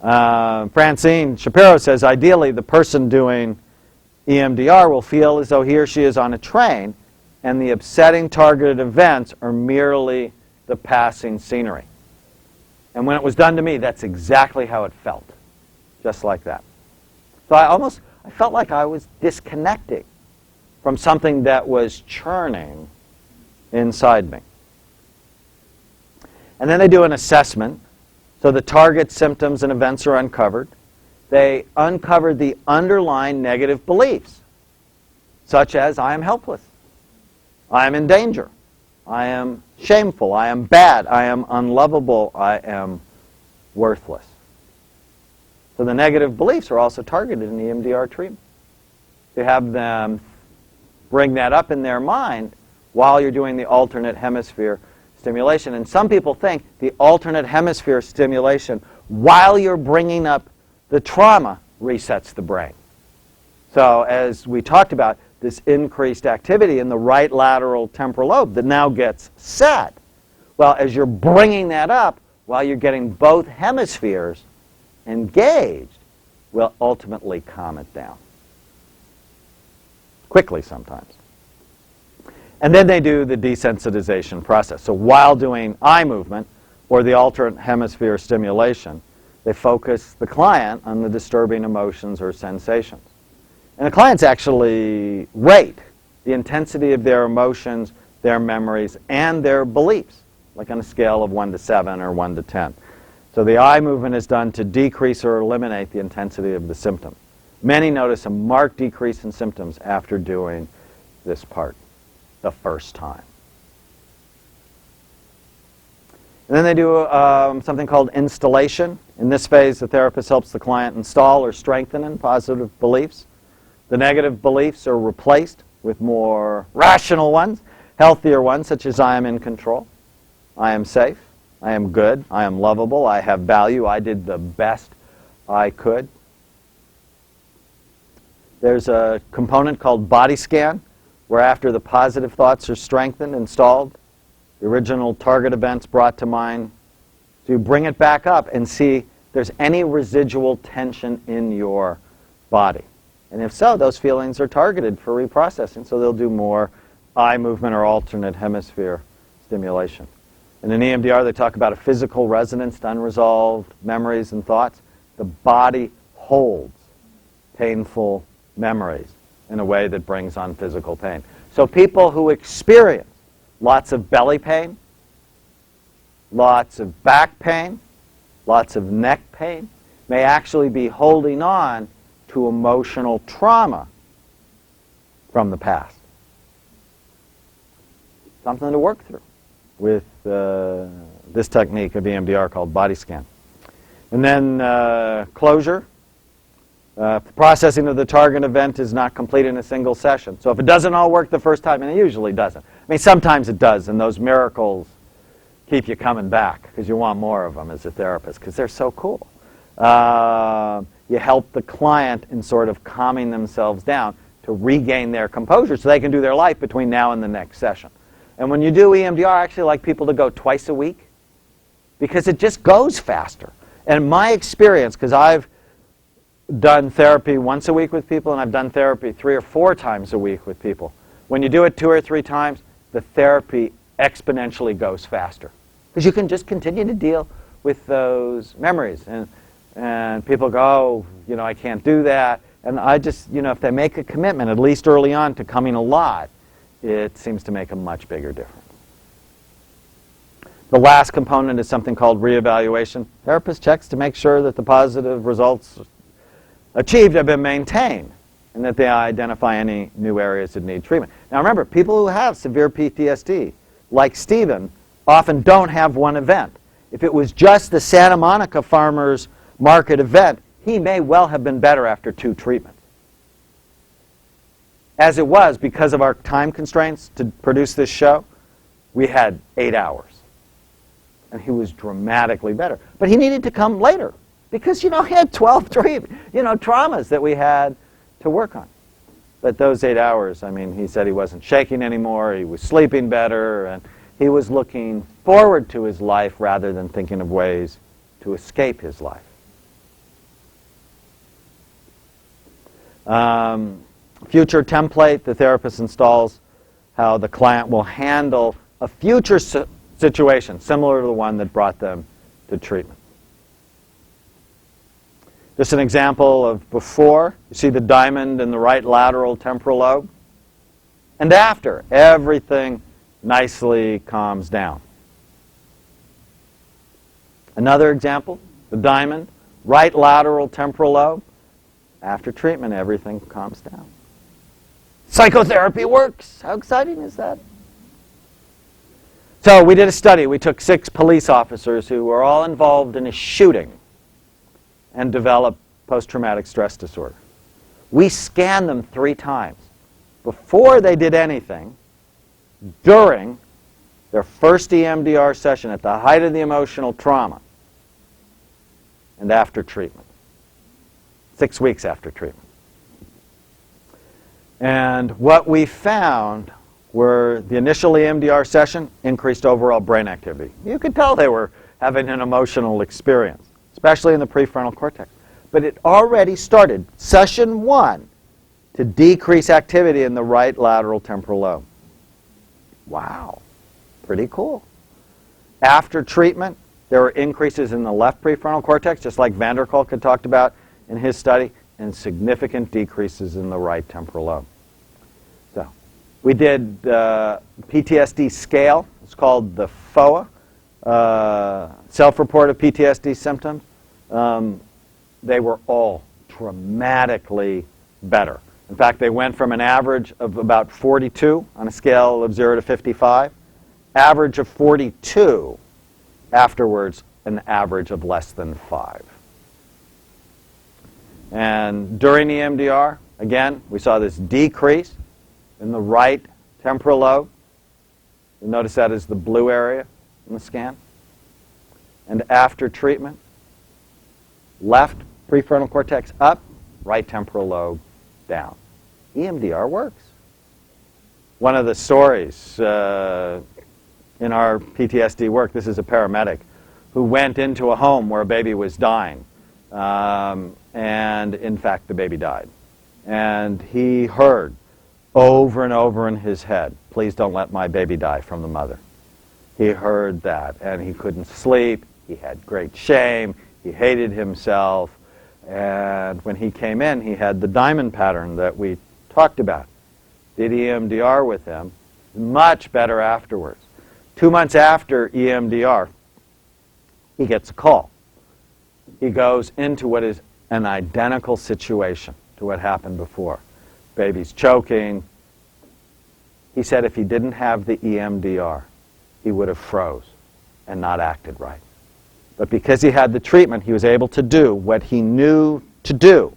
Francine Shapiro says, ideally, the person doing EMDR will feel as though he or she is on a train and the upsetting targeted events are merely the passing scenery. And when it was done to me, that's exactly how it felt. Just like that. So I felt like I was disconnecting from something that was churning inside me. And then they do an assessment. So the target symptoms and events are uncovered. They uncovered the underlying negative beliefs, such as I am helpless, I am in danger, I am shameful, I am bad, I am unlovable, I am worthless. So the negative beliefs are also targeted in EMDR treatment. To have them bring that up in their mind while you're doing the alternate hemisphere stimulation. And some people think the alternate hemisphere stimulation while you're bringing up the trauma resets the brain. So as we talked about, this increased activity in the right lateral temporal lobe that now gets set. Well, as you're bringing that up while you're getting both hemispheres engaged, will ultimately calm it down. Quickly sometimes. And then they do the desensitization process. So while doing eye movement or the alternate hemisphere stimulation, they focus the client on the disturbing emotions or sensations. And the clients actually rate the intensity of their emotions, their memories, and their beliefs, like on a scale of 1 to 7 or 1 to 10. So the eye movement is done to decrease or eliminate the intensity of the symptom. Many notice a marked decrease in symptoms after doing this part the first time. And then they do something called installation. In this phase, the therapist helps the client install or strengthen positive beliefs. The negative beliefs are replaced with more rational ones, healthier ones, such as I am in control, I am safe, I am good, I am lovable, I have value, I did the best I could. There's a component called body scan, where after the positive thoughts are strengthened, installed, the original target events brought to mind, to bring it back up and see if there's any residual tension in your body. And if so, those feelings are targeted for reprocessing, so they'll do more eye movement or alternate hemisphere stimulation. And in EMDR, they talk about a physical resonance to unresolved memories and thoughts. The body holds painful memories in a way that brings on physical pain. So people who experience lots of belly pain, lots of back pain, lots of neck pain, may actually be holding on to emotional trauma from the past. Something to work through with this technique of EMDR called body scan. And then closure. The processing of the target event is not complete in a single session. So if it doesn't all work the first time, and it usually doesn't. I mean, sometimes it does, and those miracles keep you coming back because you want more of them as a therapist because they're so cool. You help the client in sort of calming themselves down to regain their composure so they can do their life between now and the next session. And when you do EMDR, I actually like people to go twice a week because it just goes faster. And in my experience, because I've done therapy once a week with people and I've done therapy 3 or 4 times a week with people, when you do it 2 or 3 times, the therapy exponentially goes faster because you can just continue to deal with those memories. And people go, oh, you know, I can't do that. And I just, you know, if they make a commitment, at least early on, to coming a lot, it seems to make a much bigger difference. The last component is something called reevaluation. Therapist checks to make sure that the positive results achieved have been maintained and that they identify any new areas that need treatment. Now remember, people who have severe PTSD, like Stephen, often don't have one event. If it was just the Santa Monica Farmers Market event, he may well have been better after 2 treatments. As it was, because of our time constraints to produce this show, we had 8 hours. And he was dramatically better. But he needed to come later because, you know, he had 12 traumas that we had to work on. But those 8 hours, I mean, he said he wasn't shaking anymore, he was sleeping better, and he was looking forward to his life rather than thinking of ways to escape his life. Future template the therapist installs how the client will handle a future situation similar to the one that brought them to treatment. Just an example of before. You see the diamond in the right lateral temporal lobe. And after, everything nicely calms down. Another example, the diamond, right lateral temporal lobe. After treatment, everything calms down. Psychotherapy works. How exciting is that? So we did a study. We took 6 police officers who were all involved in a shooting and developed post-traumatic stress disorder. We scanned them 3 times before they did anything, during their first EMDR session at the height of the emotional trauma, and after treatment. 6 weeks after treatment. And what we found were the initial EMDR session increased overall brain activity. You could tell they were having an emotional experience, especially in the prefrontal cortex. But it already started, session 1, to decrease activity in the right lateral temporal lobe. Wow, pretty cool. After treatment, there were increases in the left prefrontal cortex, just like Vanderkolk had talked about in his study, and significant decreases in the right temporal lobe. So, we did PTSD scale. It's called the FOA, self-reported PTSD symptoms. They were all dramatically better. In fact, they went from an average of about 42 on a scale of 0 to 55, average of 42, afterwards an average of less than 5. And during EMDR, again, we saw this decrease in the right temporal lobe. You'll notice that is the blue area in the scan. And after treatment, left prefrontal cortex up, right temporal lobe down. EMDR works. One of the stories in our PTSD work, this is a paramedic who went into a home where a baby was dying. And in fact, the baby died. And he heard over and over in his head, "Please don't let my baby die," from the mother. He heard that, and he couldn't sleep. He had great shame. He hated himself. And when he came in, he had the diamond pattern that we talked about. Did EMDR with him. Much better afterwards. 2 months after EMDR, he gets a call. He goes into what is an identical situation to what happened before. Baby's choking. He said if he didn't have the EMDR, he would have froze and not acted right. But because he had the treatment, he was able to do what he knew to do,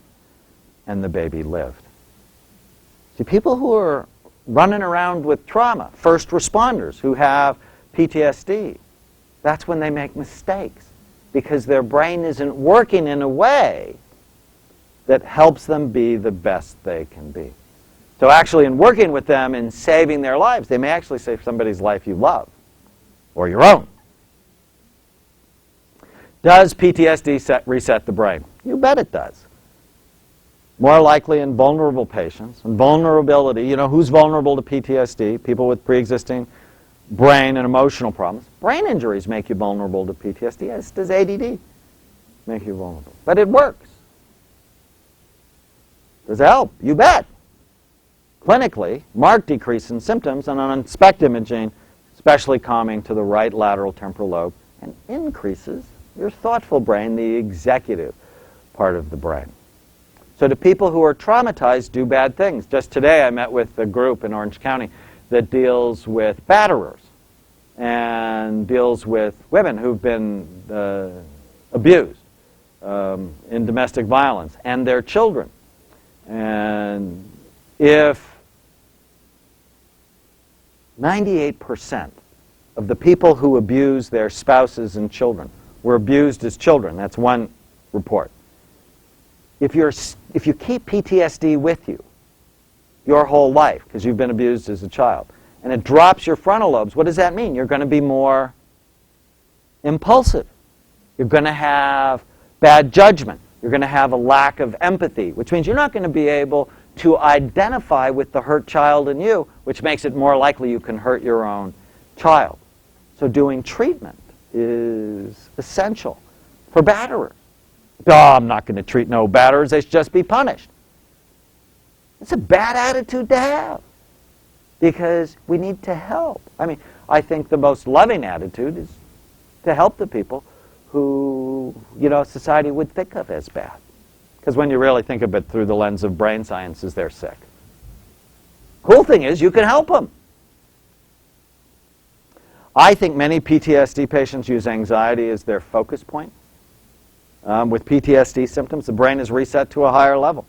and the baby lived. See, people who are running around with trauma, first responders who have PTSD, that's when they make mistakes, because their brain isn't working in a way that helps them be the best they can be. So actually, in working with them and saving their lives, they may actually save somebody's life you love, or your own. Does PTSD reset the brain? You bet it does. More likely in vulnerable patients. And vulnerability, you know, who's vulnerable to PTSD? People with pre-existing brain and emotional problems. Brain injuries make you vulnerable to PTSD, as does ADD make you vulnerable. But it works. Does it help? You bet. Clinically, marked decrease in symptoms and on SPECT imaging, especially calming to the right lateral temporal lobe, and increases your thoughtful brain, the executive part of the brain. So do people who are traumatized do bad things? Just today I met with a group in Orange County that deals with batterers and deals with women who've been abused in domestic violence and their children. And if 98% of the people who abuse their spouses and children were abused as children, that's one report. If you keep PTSD with you your whole life because you've been abused as a child, and it drops your frontal lobes, what does that mean? You're going to be more impulsive. You're going to have bad judgment. You're going to have a lack of empathy, which means you're not going to be able to identify with the hurt child in you, which makes it more likely you can hurt your own child. So doing treatment is essential for batterers. Oh, I'm not going to treat no batterers. They should just be punished. It's a bad attitude to have because we need to help. I mean, I think the most loving attitude is to help the people who, society would think of as bad. Because when you really think of it through the lens of brain sciences, they're sick. Cool thing is you can help them. I think many PTSD patients use anxiety as their focus point. With PTSD symptoms, the brain is reset to a higher level.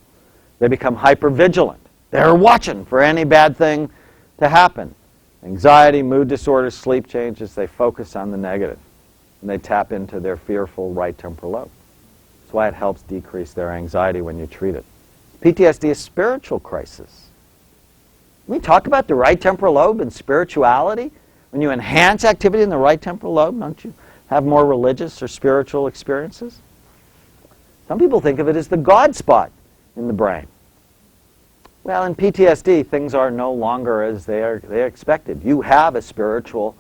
They become hypervigilant. They're watching for any bad thing to happen. Anxiety, mood disorders, sleep changes, they focus on the negative. And they tap into their fearful right temporal lobe. That's why it helps decrease their anxiety when you treat it. PTSD is spiritual crisis. When we talk about the right temporal lobe and spirituality, when you enhance activity in the right temporal lobe, don't you have more religious or spiritual experiences? Some people think of it as the God spot in the brain. Well, in PTSD, things are no longer as they're expected. You have a spiritual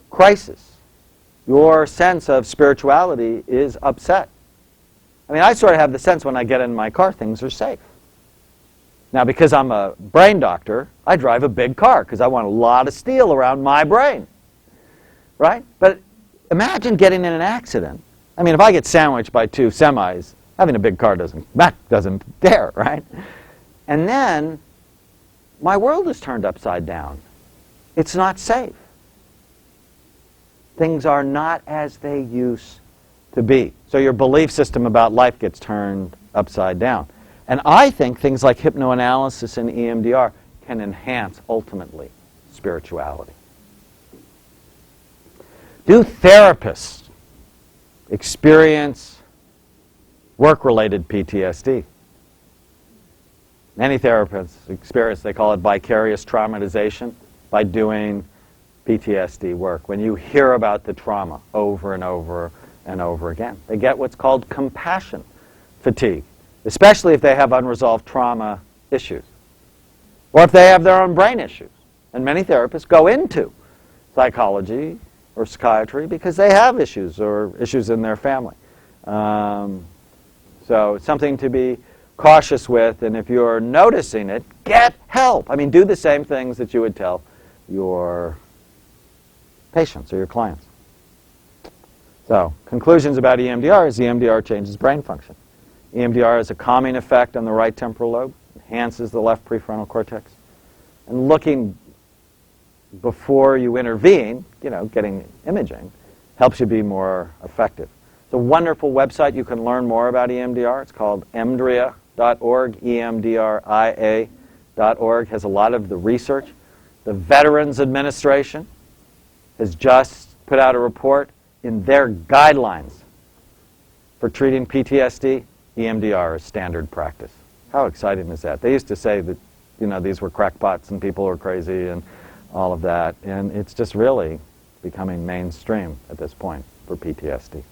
crisis. Your sense of spirituality is upset. I mean, I sort of have the sense when I get in my car, things are safe. Now, because I'm a brain doctor, I drive a big car because I want a lot of steel around my brain. Right? But imagine getting in an accident. I mean, if I get sandwiched by two semis, having a big car doesn't dare, right? And then my world is turned upside down. It's not safe. Things are not as they used to be. So your belief system about life gets turned upside down. And I think things like hypnoanalysis and EMDR can enhance, ultimately, spirituality. Do therapists experience work-related PTSD? Many therapists experience, they call it vicarious traumatization, by doing PTSD work. When you hear about the trauma over and over and over again, they get what's called compassion fatigue, especially if they have unresolved trauma issues, or if they have their own brain issues. And many therapists go into psychology or psychiatry because they have issues or issues in their family. So it's something to be cautious with, and if you're noticing it, get help. I mean, do the same things that you would tell your patients or your clients. So, conclusions about EMDR is EMDR changes brain function. EMDR has a calming effect on the right temporal lobe, enhances the left prefrontal cortex. And looking before you intervene, getting imaging, helps you be more effective. It's a wonderful website. You can learn more about EMDR. It's called emdria.org, emdria.org. Has a lot of the research. The Veterans Administration has just put out a report in their guidelines for treating PTSD. EMDR is standard practice. How exciting is that? They used to say that, these were crackpots and people were crazy and all of that, and it's just really becoming mainstream at this point for PTSD.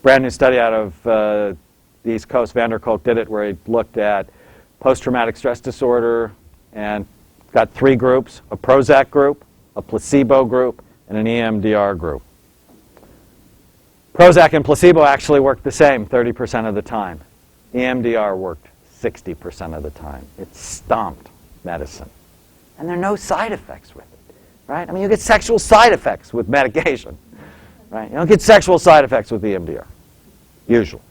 Brand new study out of the East Coast, Vander Kolk did it, where he looked at post-traumatic stress disorder and got 3 groups: a Prozac group, a placebo group, and an EMDR group. Prozac and placebo actually worked the same 30% of the time. EMDR worked 60% of the time. It stomped medicine. And there are no side effects with it, right? I mean, you get sexual side effects with medication, right? You don't get sexual side effects with EMDR, usually.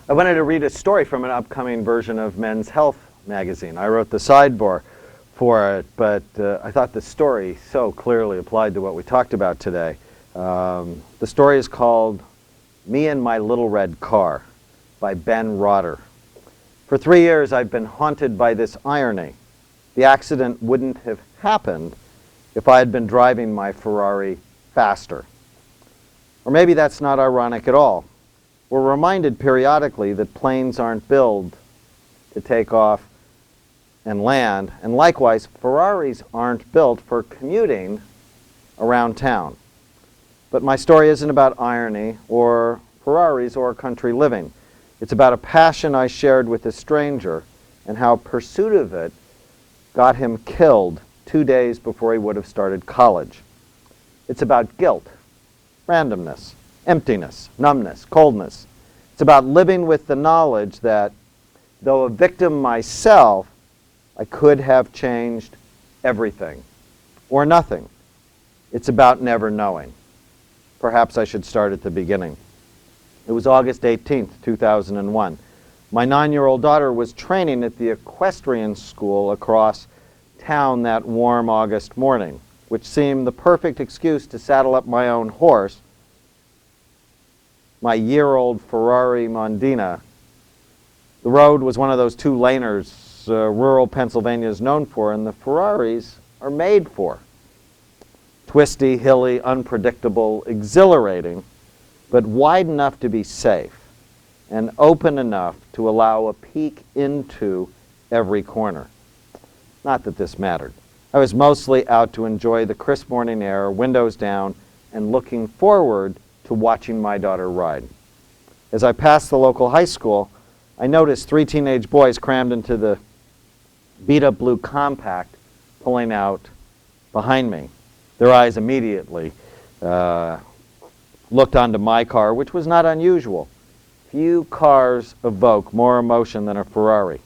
I wanted to read a story from an upcoming version of Men's Health magazine. I wrote the sidebar for it, but I thought the story so clearly applied to what we talked about today. The story is called Me and My Little Red Car by Ben Rotter. For 3 years, I've been haunted by this irony. The accident wouldn't have happened if I had been driving my Ferrari faster. Or maybe that's not ironic at all. We're reminded periodically that planes aren't built to take off and land, and likewise, Ferraris aren't built for commuting around town. But my story isn't about irony or Ferraris or country living. It's about a passion I shared with a stranger and how pursuit of it got him killed 2 days before he would have started college. It's about guilt, randomness, emptiness, numbness, coldness. It's about living with the knowledge that, though a victim myself, I could have changed everything or nothing. It's about never knowing. Perhaps I should start at the beginning. It was August 18th, 2001. My 9-year-old daughter was training at the equestrian school across town that warm August morning, which seemed the perfect excuse to saddle up my own horse, my year-old Ferrari Mondina. The road was one of those two-laners rural Pennsylvania is known for, and the Ferraris are made for. Twisty, hilly, unpredictable, exhilarating, but wide enough to be safe and open enough to allow a peek into every corner. Not that this mattered. I was mostly out to enjoy the crisp morning air, windows down, and looking forward to watching my daughter ride. As I passed the local high school, I noticed 3 teenage boys crammed into the beat-up blue compact pulling out behind me. Their eyes immediately looked onto my car, which was not unusual. Few cars evoke more emotion than a Ferrari.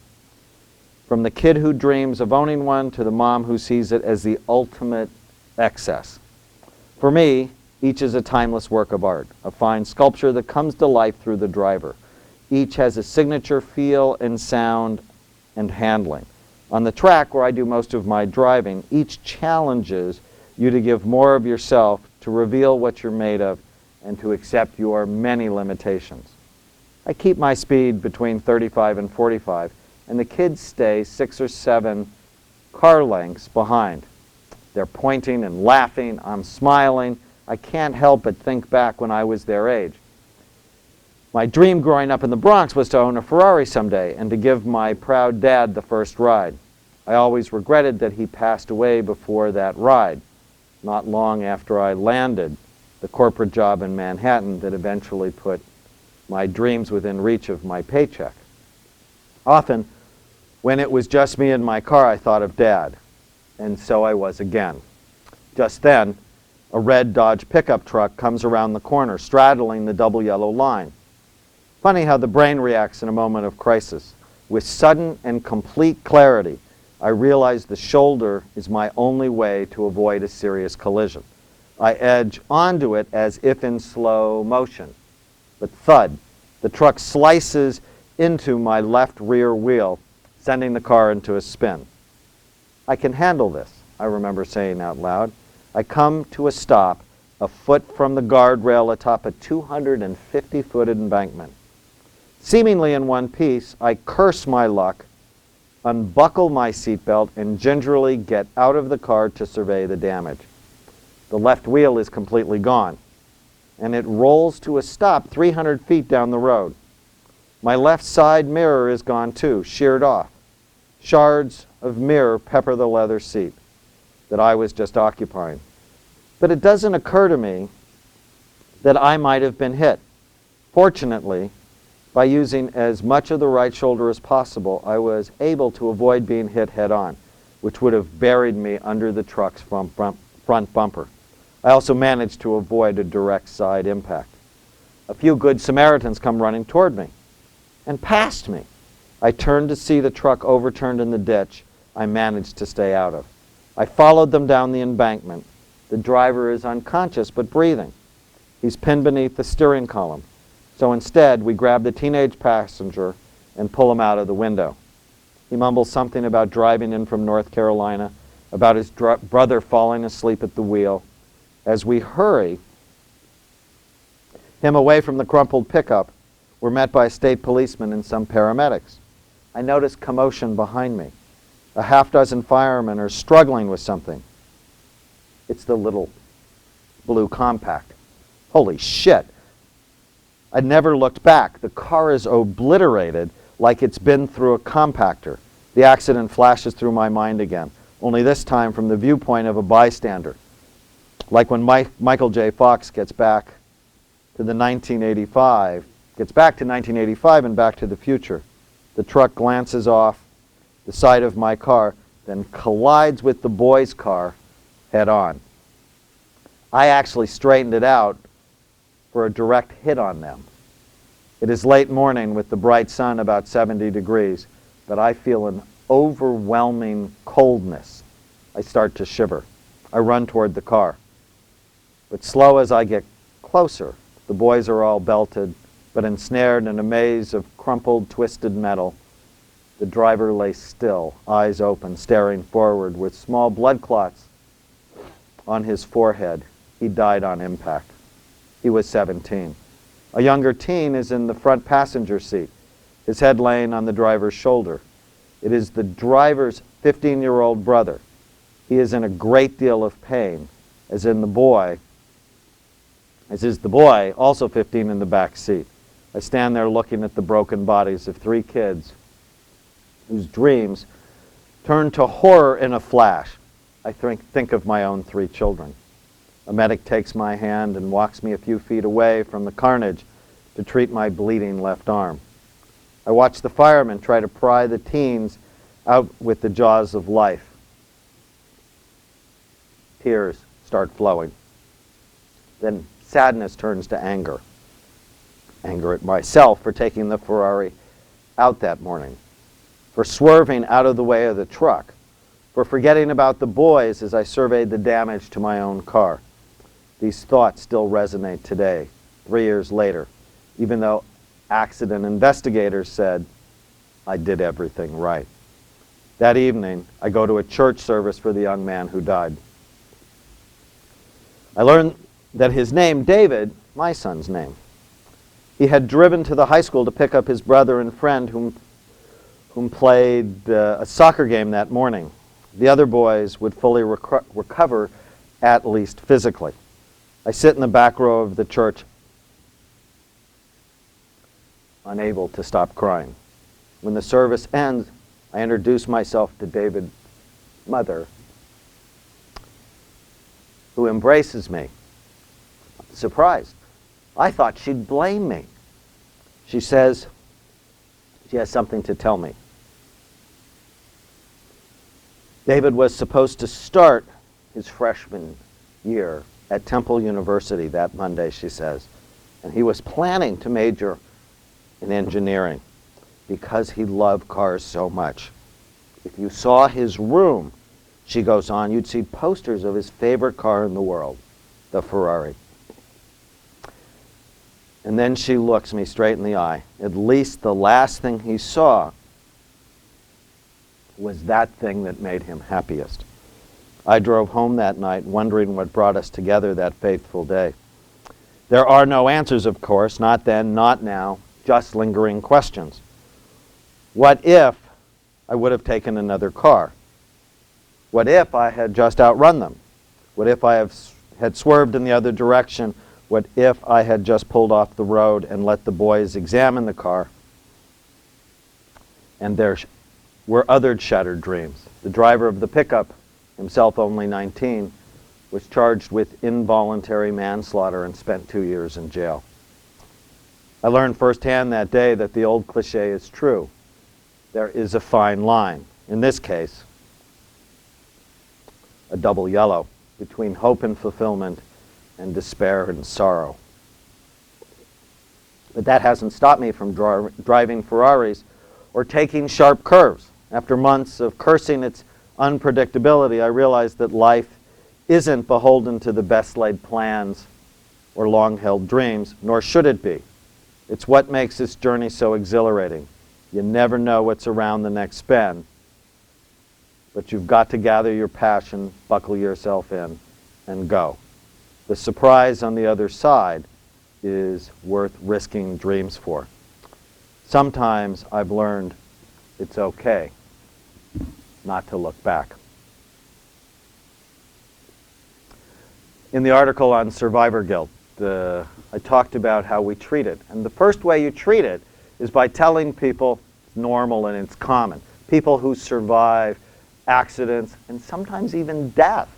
From the kid who dreams of owning one to the mom who sees it as the ultimate excess. For me, each is a timeless work of art, a fine sculpture that comes to life through the driver. Each has a signature feel and sound and handling. On the track where I do most of my driving, each challenges you to give more of yourself, to reveal what you're made of, and to accept your many limitations. I keep my speed between 35 and 45, and the kids stay 6 or 7 car lengths behind. They're pointing and laughing. I'm smiling. I can't help but think back when I was their age. My dream growing up in the Bronx was to own a Ferrari someday and to give my proud dad the first ride. I always regretted that he passed away before that ride, not long after I landed the corporate job in Manhattan that eventually put my dreams within reach of my paycheck. Often, when it was just me in my car, I thought of Dad, and so I was again. Just then, a red Dodge pickup truck comes around the corner, straddling the double yellow line. Funny how the brain reacts in a moment of crisis. With sudden and complete clarity, I realize the shoulder is my only way to avoid a serious collision. I edge onto it as if in slow motion. But thud, the truck slices into my left rear wheel, sending the car into a spin. I can handle this, I remember saying out loud. I come to a stop a foot from the guardrail atop a 250-foot embankment. Seemingly in one piece, I curse my luck, unbuckle my seatbelt, and gingerly get out of the car to survey the damage. The left wheel is completely gone, and it rolls to a stop 300 feet down the road. My left side mirror is gone too, sheared off. Shards of mirror pepper the leather seat that I was just occupying. But it doesn't occur to me that I might have been hit. Fortunately, by using as much of the right shoulder as possible, I was able to avoid being hit head-on, which would have buried me under the truck's front bumper. I also managed to avoid a direct side impact. A few good Samaritans come running toward me and past me. I turned to see the truck overturned in the ditch I managed to stay out of. I followed them down the embankment. The driver is unconscious but breathing. He's pinned beneath the steering column. So instead, we grab the teenage passenger and pull him out of the window. He mumbles something about driving in from North Carolina, about his brother falling asleep at the wheel. As we hurry him away from the crumpled pickup, we're met by a state policeman and some paramedics. I notice commotion behind me. A half-dozen firemen are struggling with something. It's the little blue compact. Holy shit. I never looked back. The car is obliterated like it's been through a compactor. The accident flashes through my mind again, only this time from the viewpoint of a bystander. Like when Michael J. Fox gets back to the 1985 Gets back to 1985 and Back to the Future. The truck glances off the side of my car, then collides with the boys' car head on. I actually straightened it out for a direct hit on them. It is late morning with the bright sun about 70 degrees, but I feel an overwhelming coldness. I start to shiver. I run toward the car. But slow as I get closer, the boys are all belted, but ensnared in a maze of crumpled, twisted metal. The driver lay still, eyes open, staring forward with small blood clots on his forehead. He died on impact. He was 17. A younger teen is in the front passenger seat, his head laying on the driver's shoulder. It is the driver's 15-year-old brother. He is in a great deal of pain, as is the boy, also 15, in the back seat. I stand there looking at the broken bodies of 3 kids whose dreams turn to horror in a flash. I think of my own 3 children. A medic takes my hand and walks me a few feet away from the carnage to treat my bleeding left arm. I watch the firemen try to pry the teens out with the jaws of life. Tears start flowing. Then sadness turns to anger. Anger at myself for taking the Ferrari out that morning, for swerving out of the way of the truck, for forgetting about the boys as I surveyed the damage to my own car. These thoughts still resonate today, 3 years later, even though accident investigators said I did everything right. That evening, I go to a church service for the young man who died. I learned that his name, David, my son's name. He had driven to the high school to pick up his brother and friend whom played a soccer game that morning. The other boys would fully recover, at least physically. I sit in the back row of the church, unable to stop crying. When the service ends, I introduce myself to David's mother, who embraces me. Surprised. I thought she'd blame me. She says she has something to tell me. David was supposed to start his freshman year at Temple University that Monday, she says, and he was planning to major in engineering because he loved cars so much. If you saw his room, she goes on, you'd see posters of his favorite car in the world, the Ferrari. And then she looks me straight in the eye. At least the last thing he saw was that thing that made him happiest. I drove home that night wondering what brought us together that fateful day. There are no answers, of course, not then, not now, just lingering questions. What if I would have taken another car? What if I had just outrun them? What if I had swerved in the other direction? What if I had just pulled off the road and let the boys examine the car? And there were other shattered dreams. The driver of the pickup, himself only 19, was charged with involuntary manslaughter and spent 2 years in jail. I learned firsthand that day that the old cliche is true. There is a fine line, in this case, a double yellow, between hope and fulfillment and despair and sorrow. But that hasn't stopped me from driving Ferraris or taking sharp curves. After months of cursing its unpredictability, I realized that life isn't beholden to the best laid plans or long-held dreams, nor should it be. It's what makes this journey so exhilarating. You never know what's around the next bend, but you've got to gather your passion, buckle yourself in, and go. The surprise on the other side is worth risking dreams for. Sometimes I've learned it's okay not to look back. In the article on survivor guilt, I talked about how we treat it. And the first way you treat it is by telling people it's normal and it's common. People who survive accidents and sometimes even death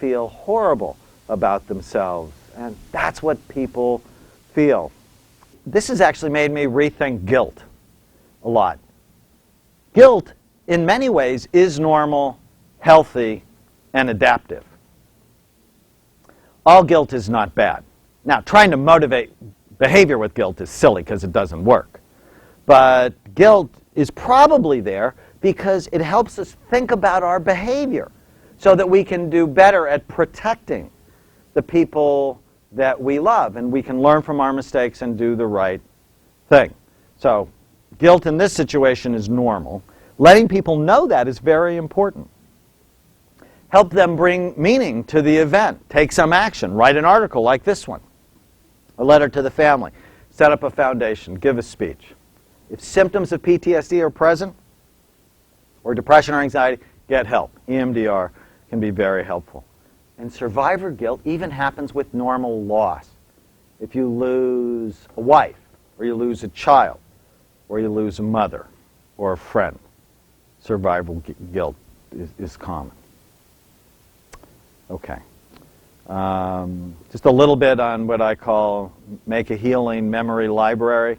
feel horrible about themselves. And that's what people feel. this has actually made me rethink guilt a lot. Guilt, in many ways, is normal, healthy, and adaptive. All guilt is not bad. Now, trying to motivate behavior with guilt is silly because it doesn't work. But guilt is probably there because it helps us think about our behavior so that we can do better at protecting the people that we love, and we can learn from our mistakes and do the right thing. So guilt in this situation is normal. Letting people know that is very important. Help them bring meaning to the event. Take some action. Write an article like this one. A letter to the family. Set up a foundation. Give a speech. If symptoms of PTSD are present, or depression or anxiety, get help. EMDR can be very helpful. And survivor guilt even happens with normal loss. If you lose a wife, or you lose a child, or you lose a mother, or a friend, survival guilt is common. Okay. Just a little bit on what I call make a healing memory library.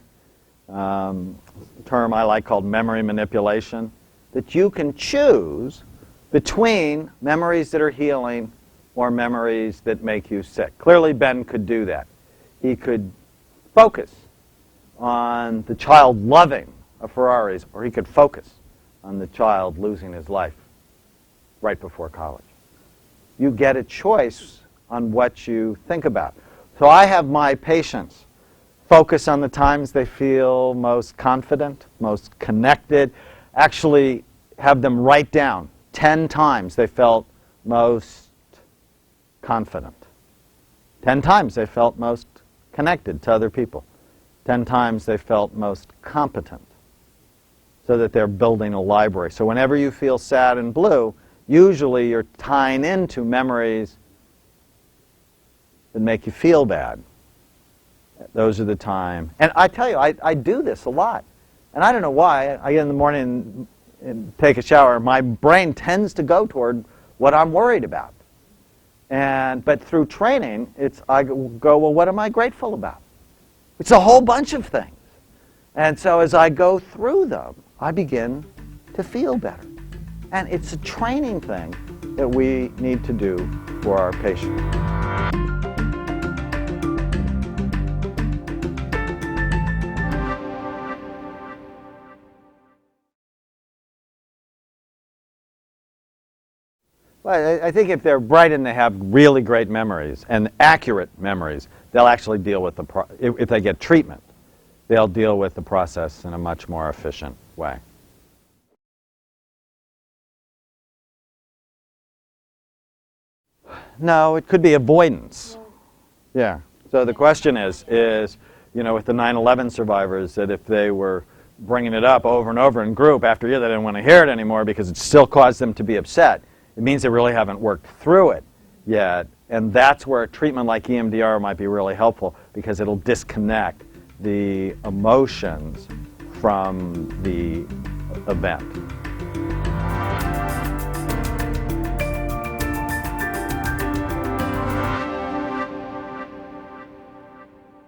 Term I like called memory manipulation. That you can choose between memories that are healing or memories that make you sick. Clearly, Ben could do that. He could focus on the child loving a Ferraris, or he could focus on the child losing his life right before college. You get a choice on what you think about. So I have my patients focus on the times they feel most confident, most connected. Actually have them write down 10 times they felt most confident. 10 times they felt most connected to other people. 10 times they felt most competent. So that they're building a library. So whenever you feel sad and blue, usually you're tying into memories that make you feel bad. Those are the time. And I tell you, I do this a lot. And I don't know why. I get in the morning and take a shower. My brain tends to go toward what I'm worried about. But through training, I go, well, what am I grateful about? It's a whole bunch of things. And so as I go through them, I begin to feel better. And it's a training thing that we need to do for our patients. Well, I think if they're bright and they have really great memories and accurate memories, they'll actually deal with if they get treatment, they'll deal with the process in a much more efficient way. No, it could be avoidance. Yeah. So the question is, with the 9/11 survivors, that if they were bringing it up over and over in group after a year, they didn't want to hear it anymore because it still caused them to be upset. It means they really haven't worked through it yet. And that's where a treatment like EMDR might be really helpful because it'll disconnect the emotions from the event.